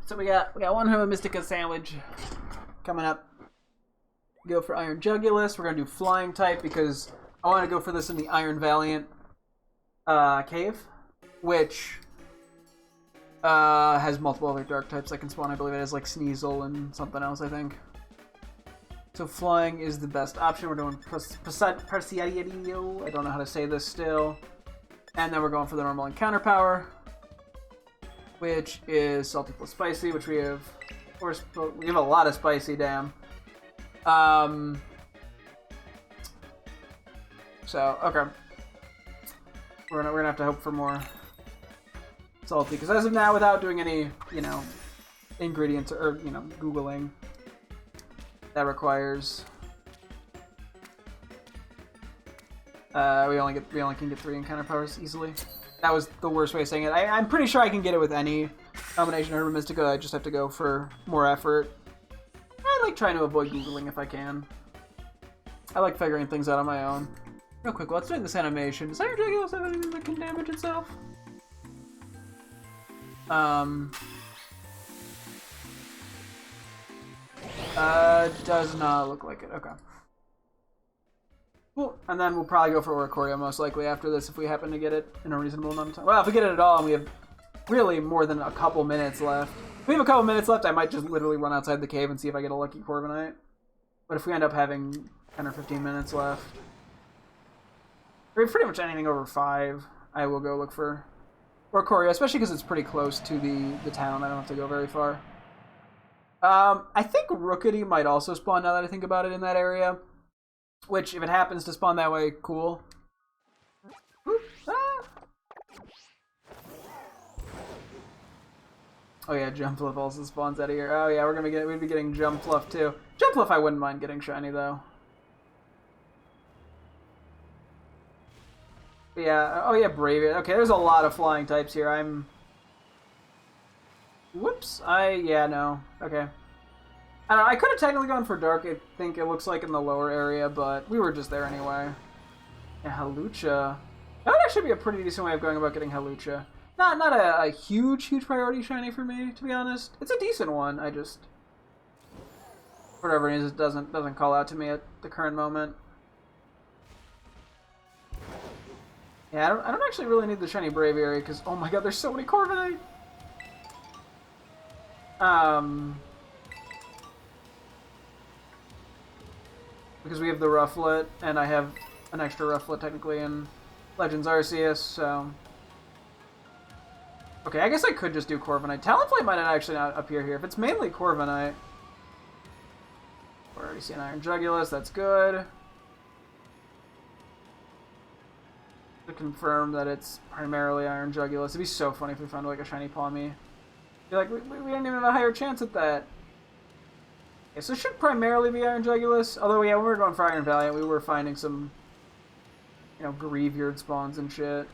So we got one Herba Mystica sandwich coming up. Go for Iron Jugulus. We're gonna do Flying type because I want to go for this in the Iron Valiant cave, which has multiple other dark types that can spawn. I believe it has like Sneasel and something else, I think. So Flying is the best option. We're doing Parciadio. I don't know how to say this still. And then we're going for the normal encounter power, which is Salty plus Spicy, which we have. Of course, we have a lot of Spicy, damn. So, okay. We're gonna have to hope for more Salty, because as of now, without doing any, you know, ingredients or, you know, Googling, that requires we only can get 3 encounter powers easily. That was the worst way of saying it. I'm pretty sure I can get it with any combination of Herba Mystica. I just have to go for more effort. I like trying to avoid Googling if I can. I like figuring things out on my own. Real quick, while it's doing this animation, does Iron Jugulus have anything that can damage itself? Does not look like it. Okay. Cool. And then we'll probably go for Oricorio most likely after this if we happen to get it in a reasonable amount of time. Well, if we get it at all and we have really more than a couple minutes left. If we have a couple minutes left, I might just literally run outside the cave and see if I get a lucky Corviknight. But if we end up having 10 or 15 minutes left, or pretty much anything over 5, I will go look for Oricorio, especially because it's pretty close to the town. I don't have to go very far. I think Rookity might also spawn now that I think about it in that area. Which, if it happens to spawn that way, cool. Oh yeah, Jumpluff also spawns out of here. Oh yeah, we'd be getting Jumpluff too. Jumpluff I wouldn't mind getting shiny though. But yeah, oh yeah, Braviary. Okay, there's a lot of flying types here. Whoops, yeah, no. Okay. I don't know, I could have technically gone for Dark, I think it looks like in the lower area, but we were just there anyway. Yeah, Hawlucha. That would actually be a pretty decent way of going about getting Hawlucha. Not a huge priority shiny for me, to be honest. It's a decent one, I just... for whatever reason, it doesn't call out to me at the current moment. Yeah, I don't actually really need the shiny Braviary, because, oh my god, there's so many Corviknight! Because we have the Rufflet, and I have an extra Rufflet technically in Legends Arceus, so... Okay, I guess I could just do Corviknight. Talonflame might actually not appear here. If it's mainly Corviknight... We already see an Iron Jugulus, that's good. To confirm that it's primarily Iron Jugulus. It'd be so funny if we found like a shiny Pawmi. Be like, we don't even have a higher chance at that. Okay, so it should primarily be Iron Jugulus. Although, yeah, when we were going for Iron Valiant, we were finding some, you know, Greavyard spawns and shit.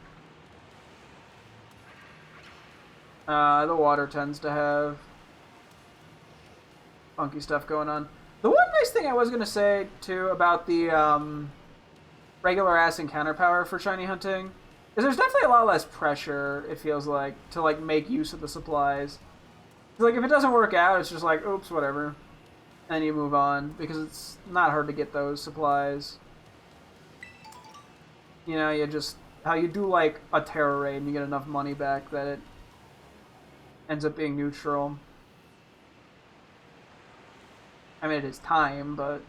The water tends to have funky stuff going on. The one nice thing I was going to say, too, about the regular ass encounter power for shiny hunting is there's definitely a lot less pressure, it feels like, to, like, make use of the supplies. Like, if it doesn't work out, it's just like, oops, whatever. And you move on, because it's not hard to get those supplies. You know, you just... how you do, like, a Terra raid and you get enough money back that it ends up being neutral. I mean, it is time, but...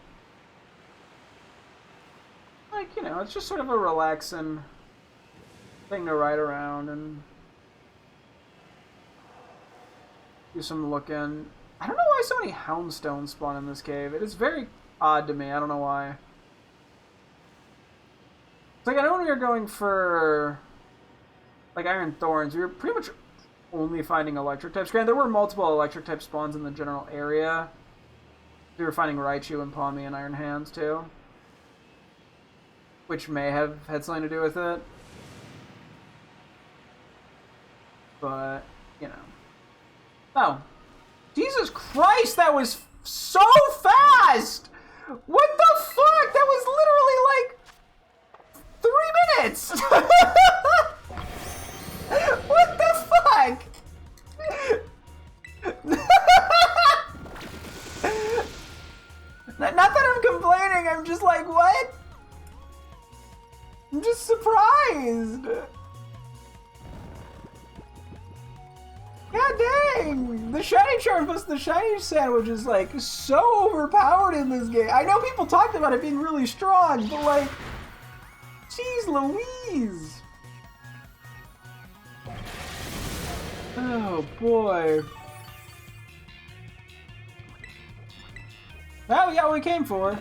like, you know, it's just sort of a relaxing thing to ride around and do some looking. I don't know why so many Houndstones spawn in this cave. It is very odd to me. I don't know why. It's like, I know when we were going for, like, Iron Thorns, we were pretty much only finding electric types. Granted, there were multiple electric type spawns in the general area. We were finding Raichu and Pawmi and Iron Hands, too. Which may have had something to do with it. But, you know. Oh. Jesus Christ, that was so fast! What the fuck? That was literally like 3 minutes! What the fuck? What? I'm just surprised. God dang! The shiny charm plus the shiny sandwich is like so overpowered in this game. I know people talked about it being really strong, but like, jeez Louise! Oh boy. Well, we got what we came for.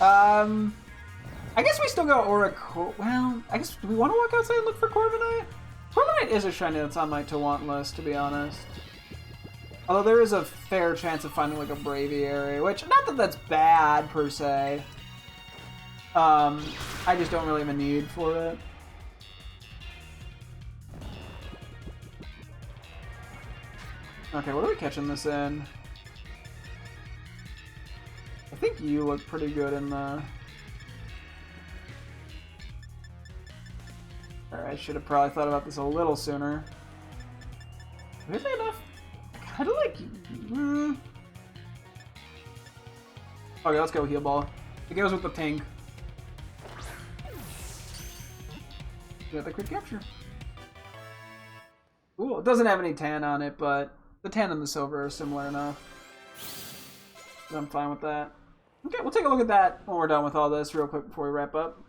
I guess we still go Oracle. Well, I guess, do we want to walk outside and look for Corviknight? Corviknight is a shiny that's on my to want list, to be honest. Although there is a fair chance of finding like a Braviary, which, not that that's bad per se. I just don't really have a need for it. Okay, what are we catching this in? I think you look pretty good in the... Alright, I should have probably thought about this a little sooner. Weirdly enough, I kind of like... Okay, let's go Heal Ball. It goes with the pink. We got the crit capture. Ooh, it doesn't have any tan on it, but the tan and the silver are similar enough. But I'm fine with that. Okay, we'll take a look at that when we're done with all this real quick before we wrap up.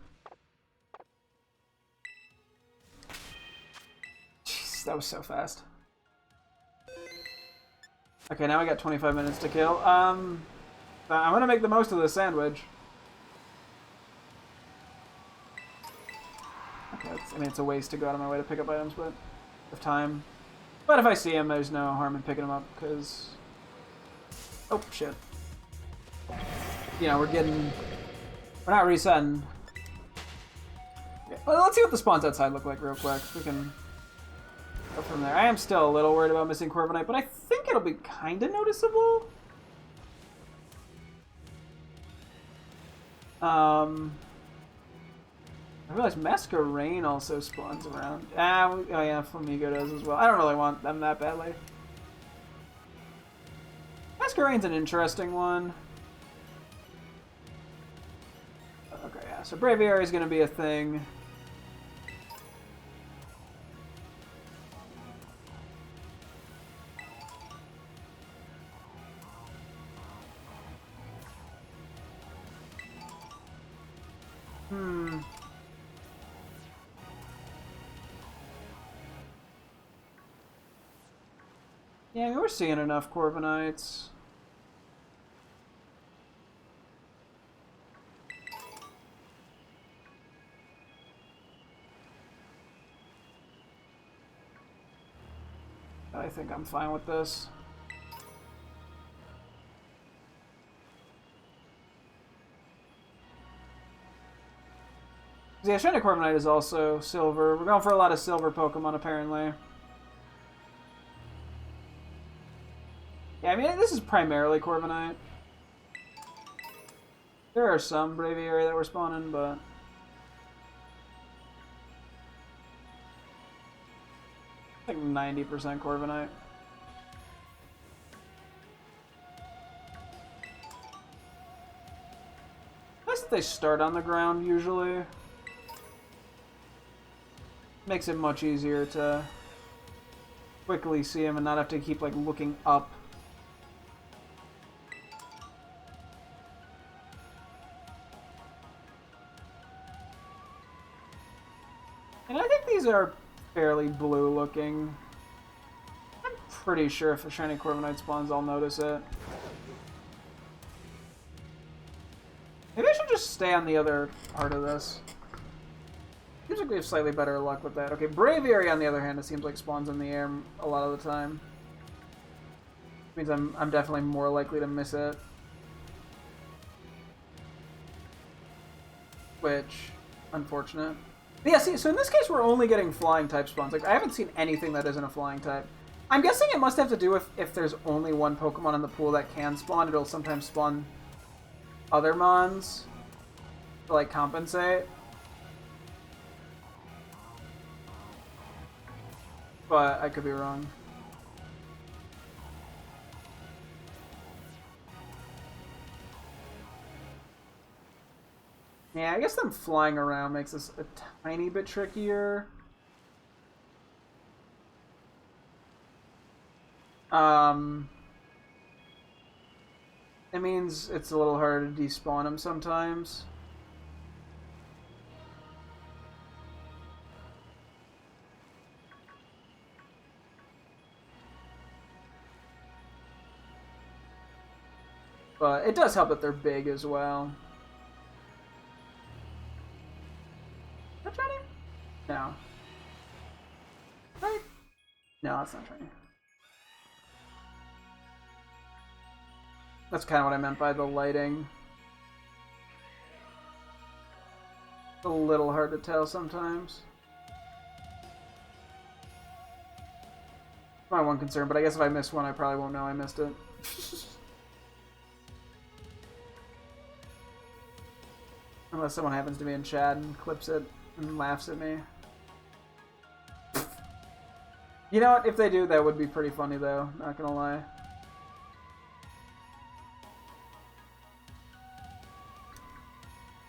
Jeez, that was so fast. Okay, now we got 25 minutes to kill. I'm gonna make the most of this sandwich. Okay, I mean, it's a waste to go out of my way to pick up items, but of time. But if I see him, there's no harm in picking him up, because... Oh, shit. You know, we're not resetting. Yeah. Well, let's see what the spawns outside look like real quick. We can go from there. I am still a little worried about missing Corviknight, but I think it'll be kind of noticeable. I realize Masquerain also spawns around. Oh yeah, Flamigo does as well. I don't really want them that badly. Masquerain's an interesting one. Okay, yeah, so Braviary is going to be a thing. Yeah, I mean, we're seeing enough Corviknights. I think I'm fine with this. Yeah, Shiny Corviknight is also silver. We're going for a lot of silver Pokemon, apparently. Yeah, I mean, this is primarily Corviknight. There are some Braviary that we're spawning, but... I think 90% Corviknight. Nice that they start on the ground, usually. Makes it much easier to quickly see him and not have to keep, like, looking up. And I think these are fairly blue looking. I'm pretty sure if a shiny Corviknight spawns, I'll notice it. Maybe I should just stay on the other part of this. Seems like we have slightly better luck with that. Okay, Braviary, on the other hand, it seems like spawns in the air a lot of the time. Means I'm definitely more likely to miss it. Which, unfortunate. But yeah, see, so in this case, we're only getting flying type spawns. Like, I haven't seen anything that isn't a flying type. I'm guessing it must have to do with if there's only one Pokemon in the pool that can spawn, it'll sometimes spawn other Mons to, like, compensate. But I could be wrong. Yeah, I guess them flying around makes this a tiny bit trickier. It means it's a little harder to despawn them sometimes. But it does help that they're big as well. Is that shiny? No. Right? No, that's not shiny. That's kind of what I meant by the lighting. It's a little hard to tell sometimes. My one concern, but I guess if I miss one, I probably won't know I missed it. Unless someone happens to be in chat and clips it and laughs at me. You know what? If they do, that would be pretty funny, though. Not gonna lie.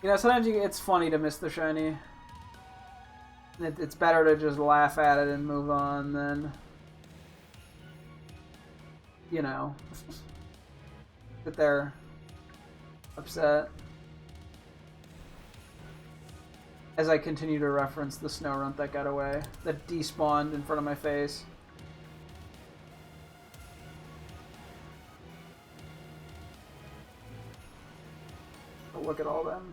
You know, sometimes it's funny to miss the shiny. It's better to just laugh at it and move on than, you know, that they're upset. As I continue to reference the snow runt that got away, that despawned in front of my face. But look at all them.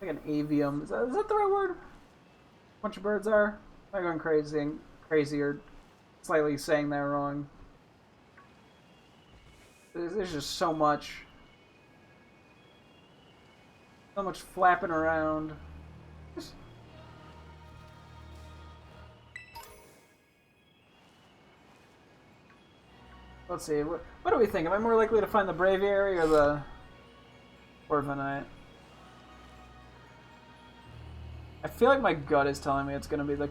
Like an avium. Is that the right word? A bunch of birds are? Am I going crazy or slightly saying that wrong? There's just so much flapping around. Let's see. What do we think? Am I more likely to find the Braviary or the Corviknight? I feel like my gut is telling me it's gonna be the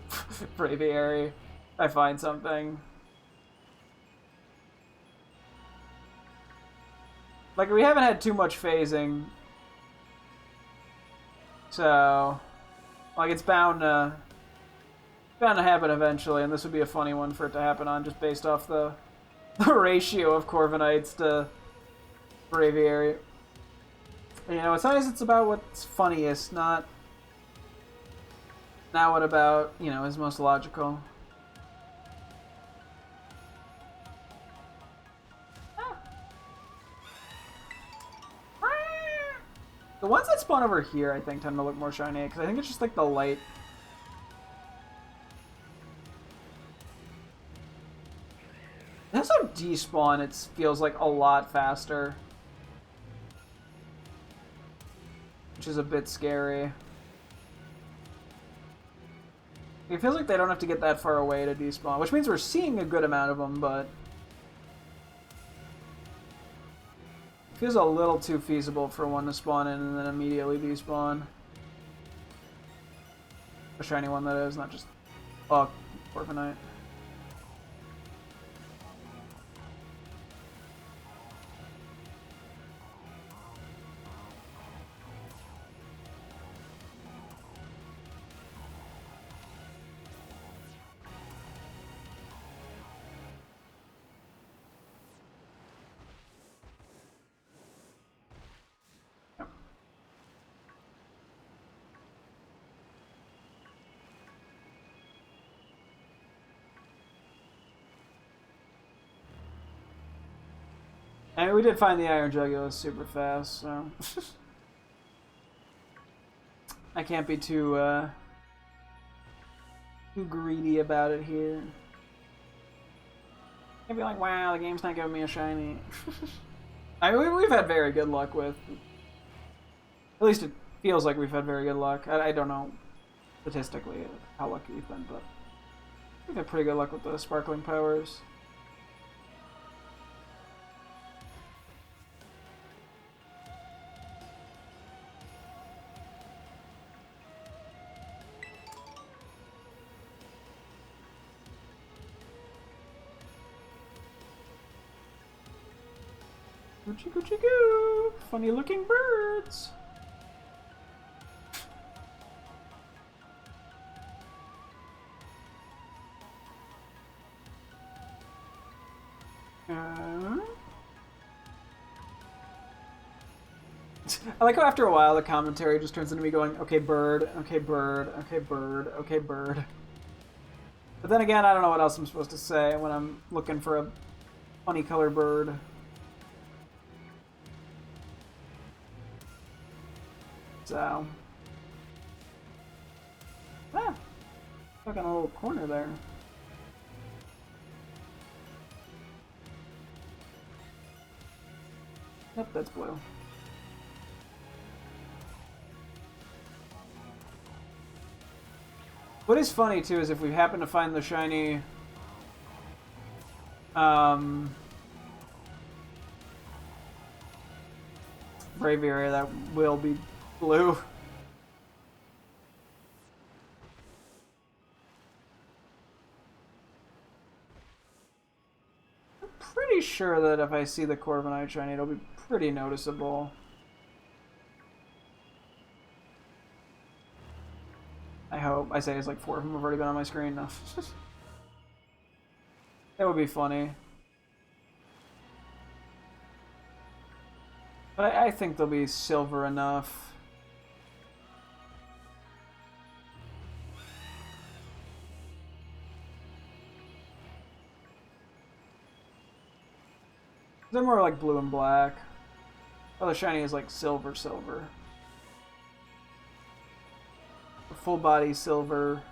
Braviary. I find something. Like, we haven't had too much phasing. So, like, it's bound to happen eventually, and this would be a funny one for it to happen on, just based off the ratio of Corviknights to Braviary. You know, sometimes it's about what's funniest, not what about, you know, is most logical. The ones that spawn over here, I think, tend to look more shiny, because I think it's just like the light. It also despawn, it feels like a lot faster. Which is a bit scary. It feels like they don't have to get that far away to despawn, which means we're seeing a good amount of them, but it feels a little too feasible for one to spawn in and then immediately despawn. A shiny one, that is, not just Corviknight. I mean, we did find the Iron Jugular super fast, so I can't be too greedy about it here. Can't be like, wow, the game's not giving me a shiny. I mean, we've had very good luck with. At least it feels like we've had very good luck. I don't know statistically how lucky we've been, but we've had pretty good luck with the sparkling powers. Coochie coochie goo! Funny looking birds! I like how after a while the commentary just turns into me going, okay, bird, okay, bird, okay, bird, okay, bird. But then again, I don't know what else I'm supposed to say when I'm looking for a funny color bird. So. Ah! Stuck on a little corner there. Nope, that's blue. What is funny too is if we happen to find the shiny Braviary, that will be blue. I'm pretty sure that if I see the Corviknight shiny, it'll be pretty noticeable. I hope. I say it's like 4 of them have already been on my screen. No. That would be funny. But I think they'll be silver enough. They're more like blue and black. Oh, the shiny is like silver, silver. Full body silver.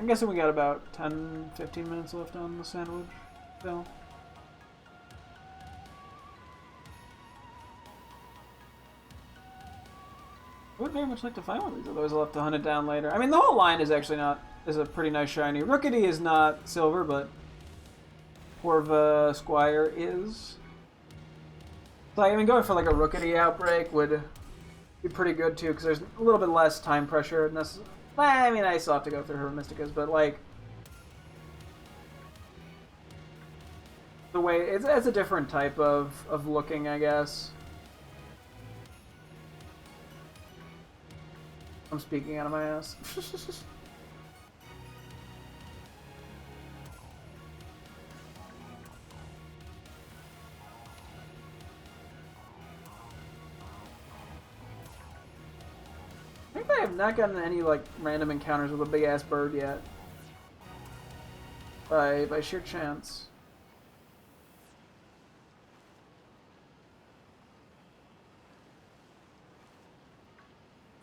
I'm guessing we got about 10-15 minutes left on the sandwich still. I would very much like to find one of these, otherwise I'll have to hunt it down later. I mean, the whole line is actually is a pretty nice shiny. Rookity is not silver, but Porva Squire is. So, I mean, going for like a Rookity outbreak would be pretty good too, because there's a little bit less time pressure. I mean, I still have to go through her Mysticas, but like the way it's a different type of looking, I guess. I'm speaking out of my ass. I think I have not gotten any like random encounters with a big ass bird yet. By sheer chance.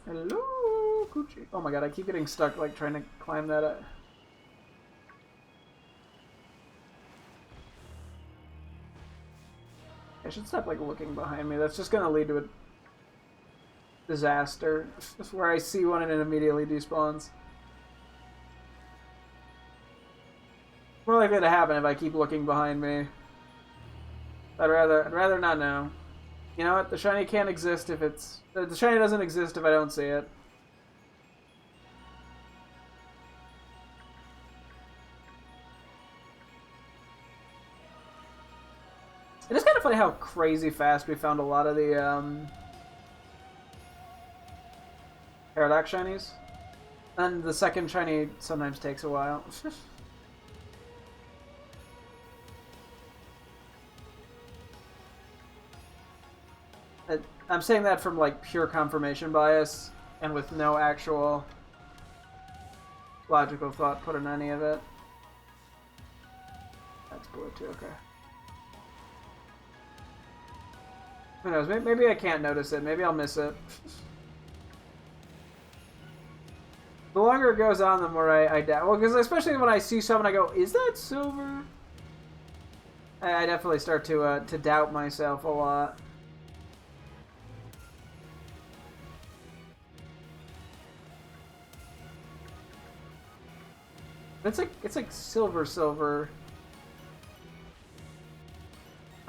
Hello, Coochie. Oh my god, I keep getting stuck like trying to climb that up. I should stop like looking behind me. That's just gonna lead to a disaster. Just where I see one and it immediately despawns. More likely to happen if I keep looking behind me. I'd rather not know. You know what? The shiny can't exist if it's... The shiny doesn't exist if I don't see it. It is kind of funny how crazy fast we found a lot of the Aerodactyl shinies. And the second shiny sometimes takes a while. I'm saying that from like pure confirmation bias and with no actual logical thought put in any of it. That's blue too, okay. Who knows, maybe I can't notice it, maybe I'll miss it. The longer it goes on, the more I doubt. Well, because especially when I see someone, I go, is that silver? I definitely start to doubt myself a lot. It's like silver.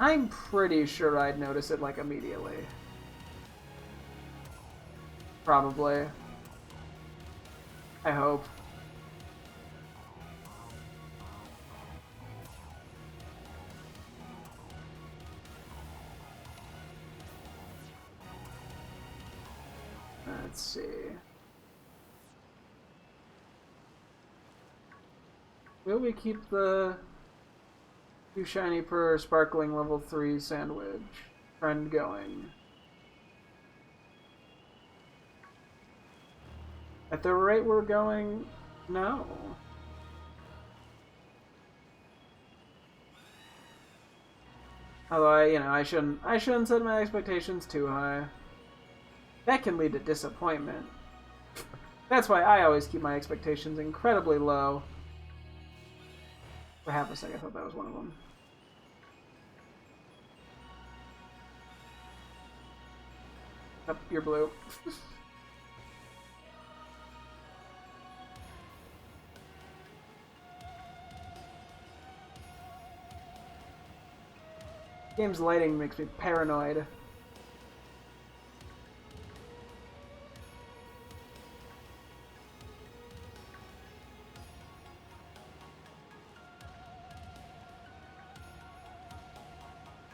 I'm pretty sure I'd notice it, like, immediately. Probably. I hope. Let's see. Will we keep the 2 shiny per sparkling level 3 sandwich trend going? At the rate we're going, no. Although I shouldn't set my expectations too high. That can lead to disappointment. That's why I always keep my expectations incredibly low. For half a second, I thought that was one of them. Yep, you're blue. Game's lighting makes me paranoid.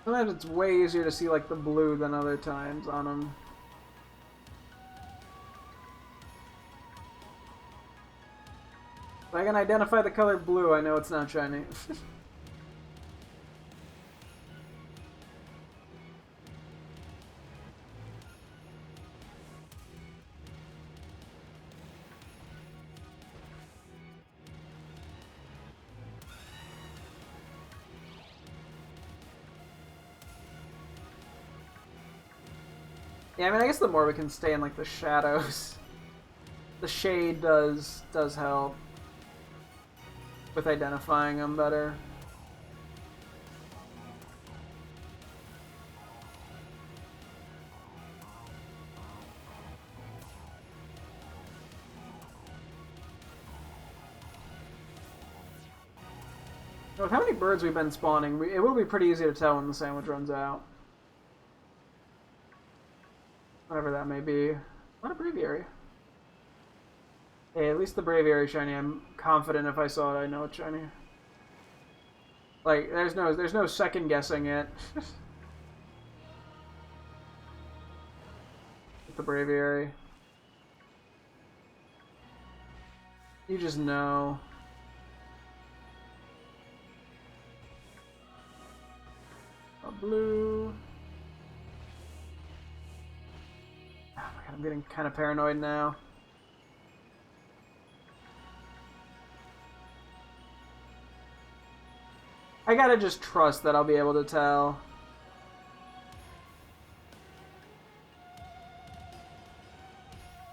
Sometimes it's way easier to see like the blue than other times on them. If I can identify the color blue, I know it's not shiny. Yeah, I mean, I guess the more we can stay in like the shadows, the shade does help with identifying them better. With how many birds we've been spawning, it will be pretty easy to tell when the sandwich runs out. Whatever that may be. Not a Braviary. Hey, at least the Braviary shiny, I'm confident if I saw it, I know it's shiny. Like, there's no second guessing it. With the Braviary. You just know. A blue. Oh my god, I'm getting kind of paranoid now. I gotta just trust that I'll be able to tell.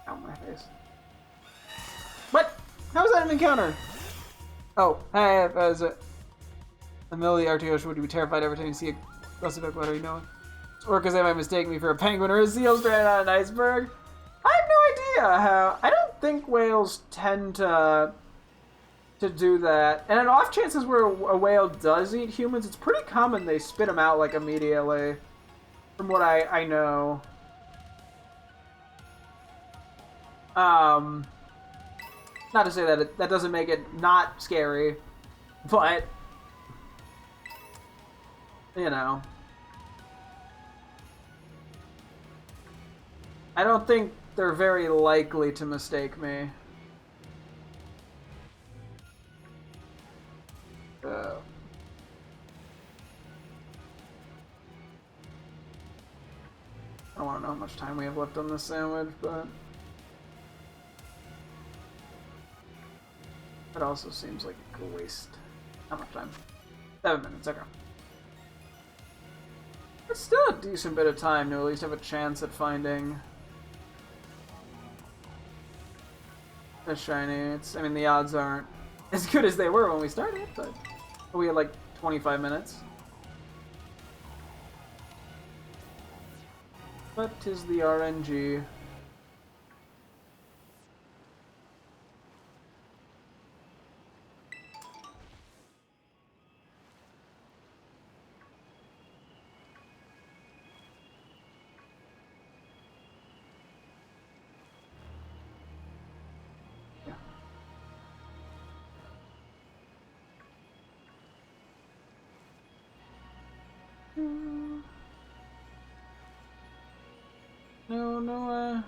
Ow, my face. What? How was that an encounter? Oh, hey, that was it. A middle of the Arctic Ocean would be terrified every time you see a rusty back letter, you know? Or because they might mistake me for a penguin or a seal stranded on an iceberg. I have no idea how. I don't think whales tend to do that. And in off chances where a whale does eat humans, it's pretty common they spit them out like immediately. From what I know. Not to say that that doesn't make it not scary, but you know. I don't think they're very likely to mistake me. I don't want to know how much time we have left on this sandwich, but it also seems like a waste. How much time? 7 minutes, okay. It's still a decent bit of time to at least have a chance at finding a shiny. I mean, the odds aren't as good as they were when we started, but we had like 25 minutes. But 'tis the RNG. No, no,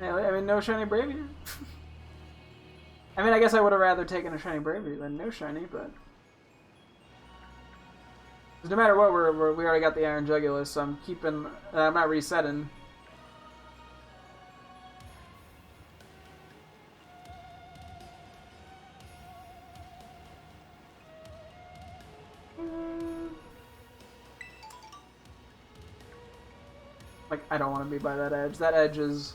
I mean, no shiny Braviary. I mean, I guess I would have rather taken a shiny Braviary than no shiny, but... no matter what, we already got the Iron Jugulus, so I'm keeping... I'm not resetting. Like, I don't want to be by that edge. That edge is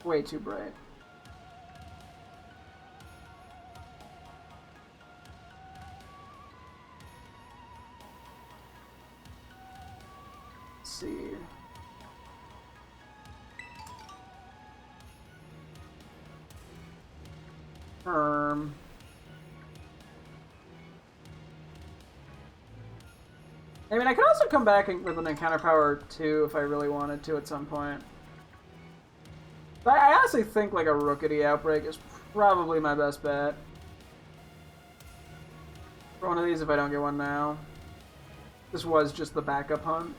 way too bright. Let's see. I mean, I could also come back with an encounter power 2 if I really wanted to at some point. But I honestly think like a Rookity Outbreak is probably my best bet. For one of these if I don't get one now. This was just the backup hunt.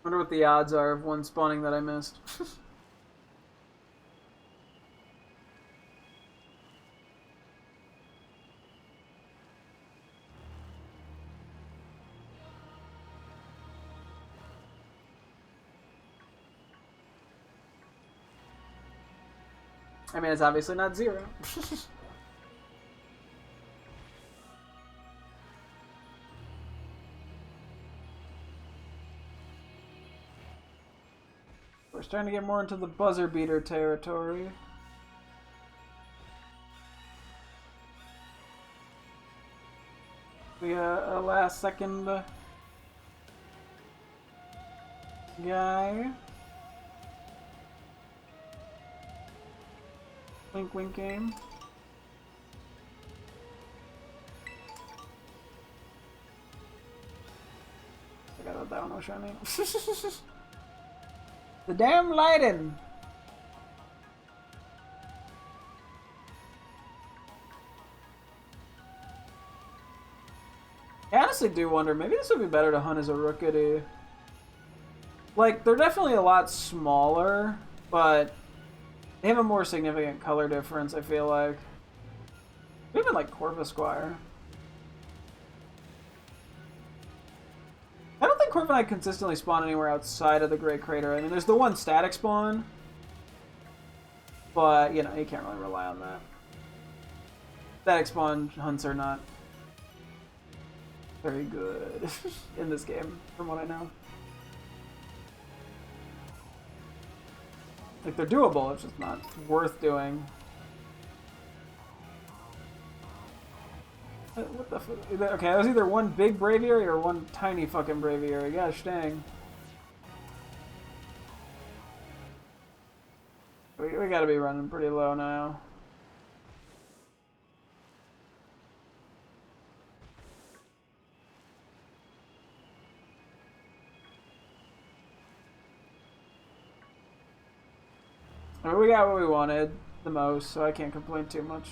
Wonder what the odds are of one spawning that I missed. I mean, it's obviously not 0. We're starting to get more into the buzzer beater territory. We got a last second guy. Wink, wink game. I got that one, no shiny. The damn lighting! I honestly do wonder, maybe this would be better to hunt as a Rookity. Like, they're definitely a lot smaller, but they have a more significant color difference, I feel like. Even like Corvisquire. I don't think Corviknight consistently spawn anywhere outside of the Great Crater. I mean, there's the one static spawn, but, you know, you can't really rely on that. Static spawn hunts are not very good in this game, from what I know. Like, they're doable, it's just not worth doing. What the fuck? Okay, that was either one big Braviary or one tiny fucking Braviary. Gosh dang. We gotta be running pretty low now. I mean, we got what we wanted the most, so I can't complain too much.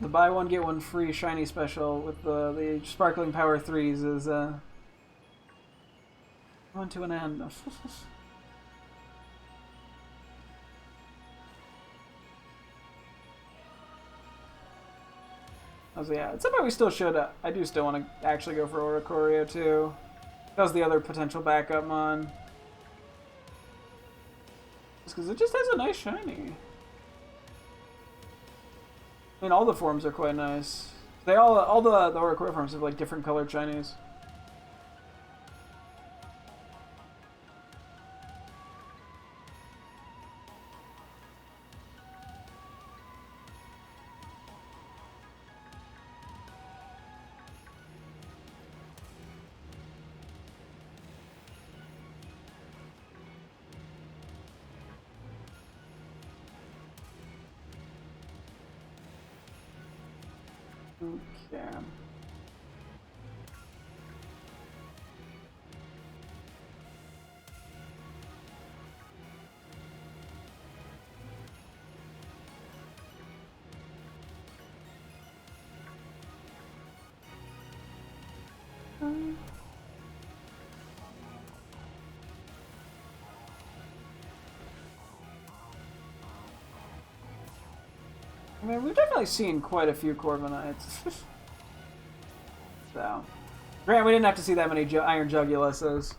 The buy one get one free shiny special with the sparkling power 3s is going to an end. So yeah, at some point we still should. I do still want to actually go for Oricorio too. That was the other potential backup mon. Just because it just has a nice shiny. I mean, all the forms are quite nice. They all the Oricorio forms have like different colored shinies. Okay. I mean, we've definitely seen quite a few Corviknights. So, granted, we didn't have to see that many Iron Juguluses.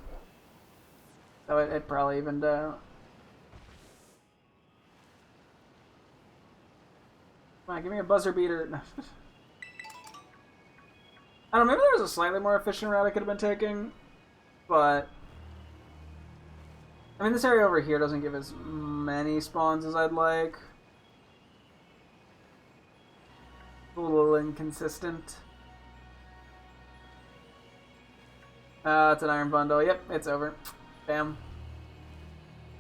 So it probably evened out. Come on, give me a buzzer beater. I don't know, maybe there was a slightly more efficient route I could have been taking, but I mean, this area over here doesn't give as many spawns as I'd like. A little inconsistent. It's an iron bundle. Yep, it's over. Bam.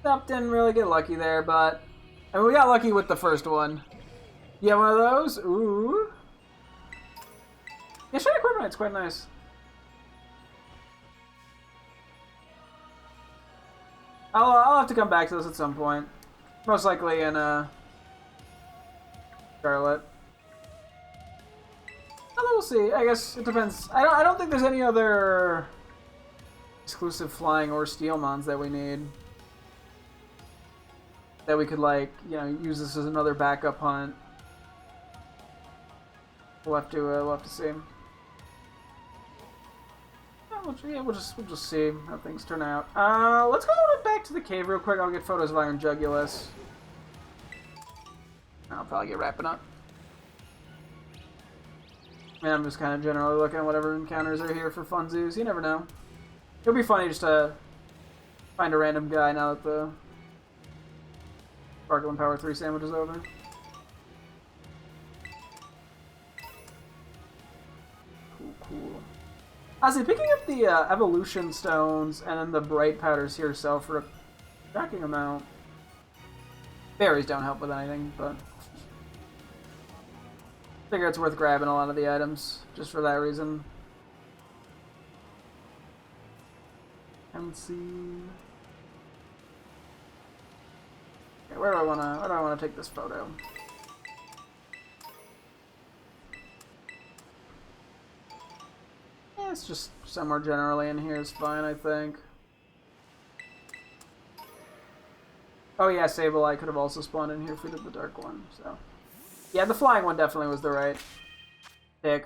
Nope, didn't really get lucky there, but I mean, we got lucky with the first one. You have one of those? Ooh. Yeah, Shiny Corviknight's quite nice. I'll have to come back to this at some point. Most likely in Scarlet. Although we'll see. I guess it depends. I don't think there's any other exclusive flying or steel mons that we need. That we could, like, you know, use this as another backup hunt. We'll have to see. Yeah, we'll just see how things turn out. Let's go back to the cave real quick. I'll get photos of Iron Jugulus. I'll probably get wrapping up. Yeah, I'm just kind of generally looking at whatever encounters are here for funsies. You never know. It'll be funny just to find a random guy now that the Sparkle and Power 3 sandwich is over. Cool. Honestly, picking up the evolution stones and then the bright powders here sell for a shocking amount. Berries don't help with anything, but I figure it's worth grabbing a lot of the items just for that reason. And see. Okay, where do I wanna take this photo? It's just somewhere generally in here is fine, I think. Oh yeah, Sableye could have also spawned in here if we did the dark one, so. Yeah, the flying one definitely was the right pick.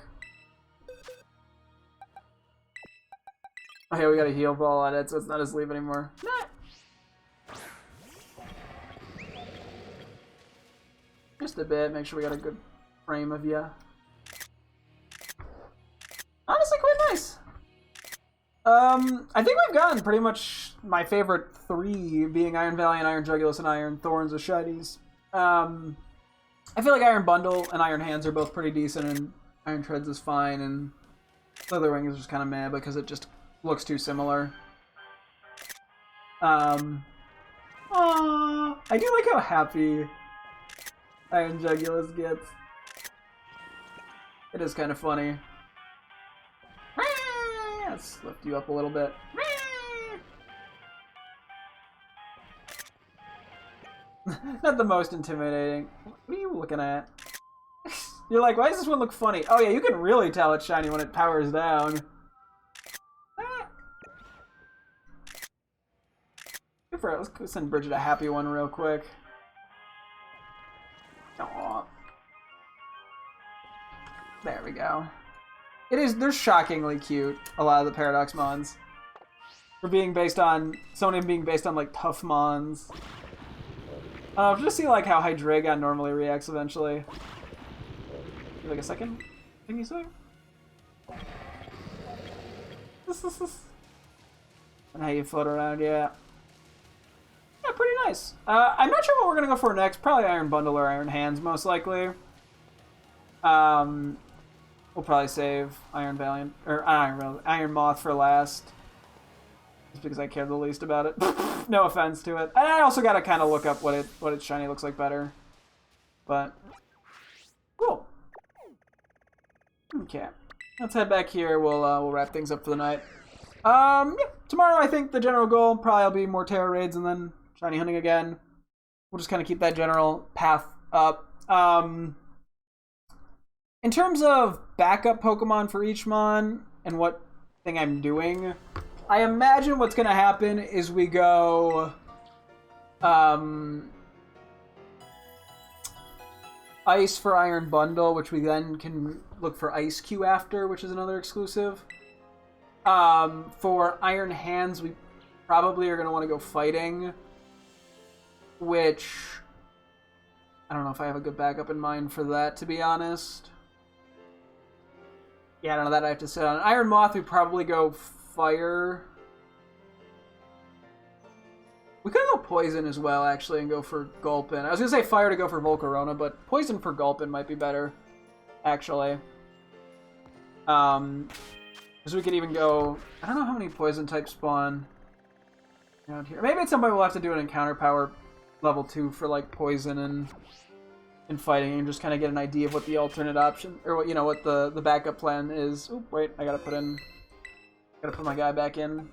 Okay, we got a heal ball on it, so it's not asleep anymore. Nah. Just a bit, make sure we got a good frame of ya. Honestly, quite nice. I think we've gotten pretty much my favorite three, being Iron Valiant, Iron Jugulus, and Iron Thorns as shinies. I feel like Iron Bundle and Iron Hands are both pretty decent, and Iron Treads is fine, and Slitherwing is just kind of meh because it just looks too similar. Aww, I do like how happy Iron Jugulus gets. It is kind of funny. Let's lift you up a little bit. Not the most intimidating. What are you looking at? You're like, why does this one look funny? Oh yeah, you can really tell it's shiny when it powers down. Good for it. Let's send Bridget a happy one real quick. Aww. There we go. They're shockingly cute, a lot of the Paradox Mons. For being based on, some of them being based on, like, tough Mons. Just see, like, how Hydreigon normally reacts eventually. Like a second thing you say? And how you float around, yeah. Yeah, pretty nice. I'm not sure what we're gonna go for next. Probably Iron Bundle or Iron Hands, most likely. We'll probably save Iron Valiant or Iron Moth for last, just because I care the least about it. No offense to it. And I also gotta kind of look up what its shiny looks like better. But cool. Okay. Let's head back here. We'll wrap things up for the night. Yeah, tomorrow I think the general goal probably will be more Terra raids and then shiny hunting again. We'll just kind of keep that general path up. In terms of backup Pokemon for each mon and what thing I'm doing, I imagine what's going to happen is we go Ice for Iron Bundle, which we then can look for Ice Q after, which is another exclusive. For Iron Hands, we probably are going to want to go Fighting, which I don't know if I have a good backup in mind for that, to be honest. Yeah, I don't know, that I have to sit on. Iron Moth, we probably go Fire. We could go Poison as well, actually, and go for Gulpin. I was going to say Fire to go for Volcarona, but Poison for Gulpin might be better, actually. Because we could even go... I don't know how many Poison types spawn around here. Maybe at some point we'll have to do an Encounter Power level 2 for, like, Poison and Fighting, and just kind of get an idea of what the alternate option... Or, what, you know, what the backup plan is. Oop, wait, I gotta put my guy back in.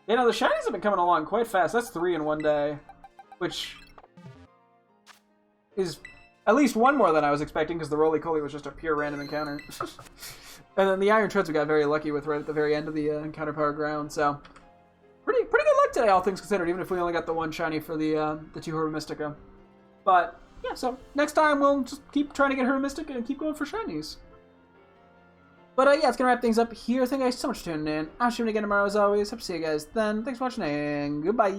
You know, the shinies have been coming along quite fast. That's 3 in one day, which is at least one more than I was expecting because the Roly-Coly was just a pure random encounter. And then the Iron Treads we got very lucky with right at the very end of the Encounter Power ground, so pretty good luck today, all things considered, even if we only got the one shiny for the 2 Herba Mystica. But, yeah, so next time we'll just keep trying to get Herba Mystica and keep going for shinies. But yeah, it's going to wrap things up here. Thank you guys so much for tuning in. I'll stream again tomorrow as always. Hope to see you guys then. Thanks for watching and goodbye.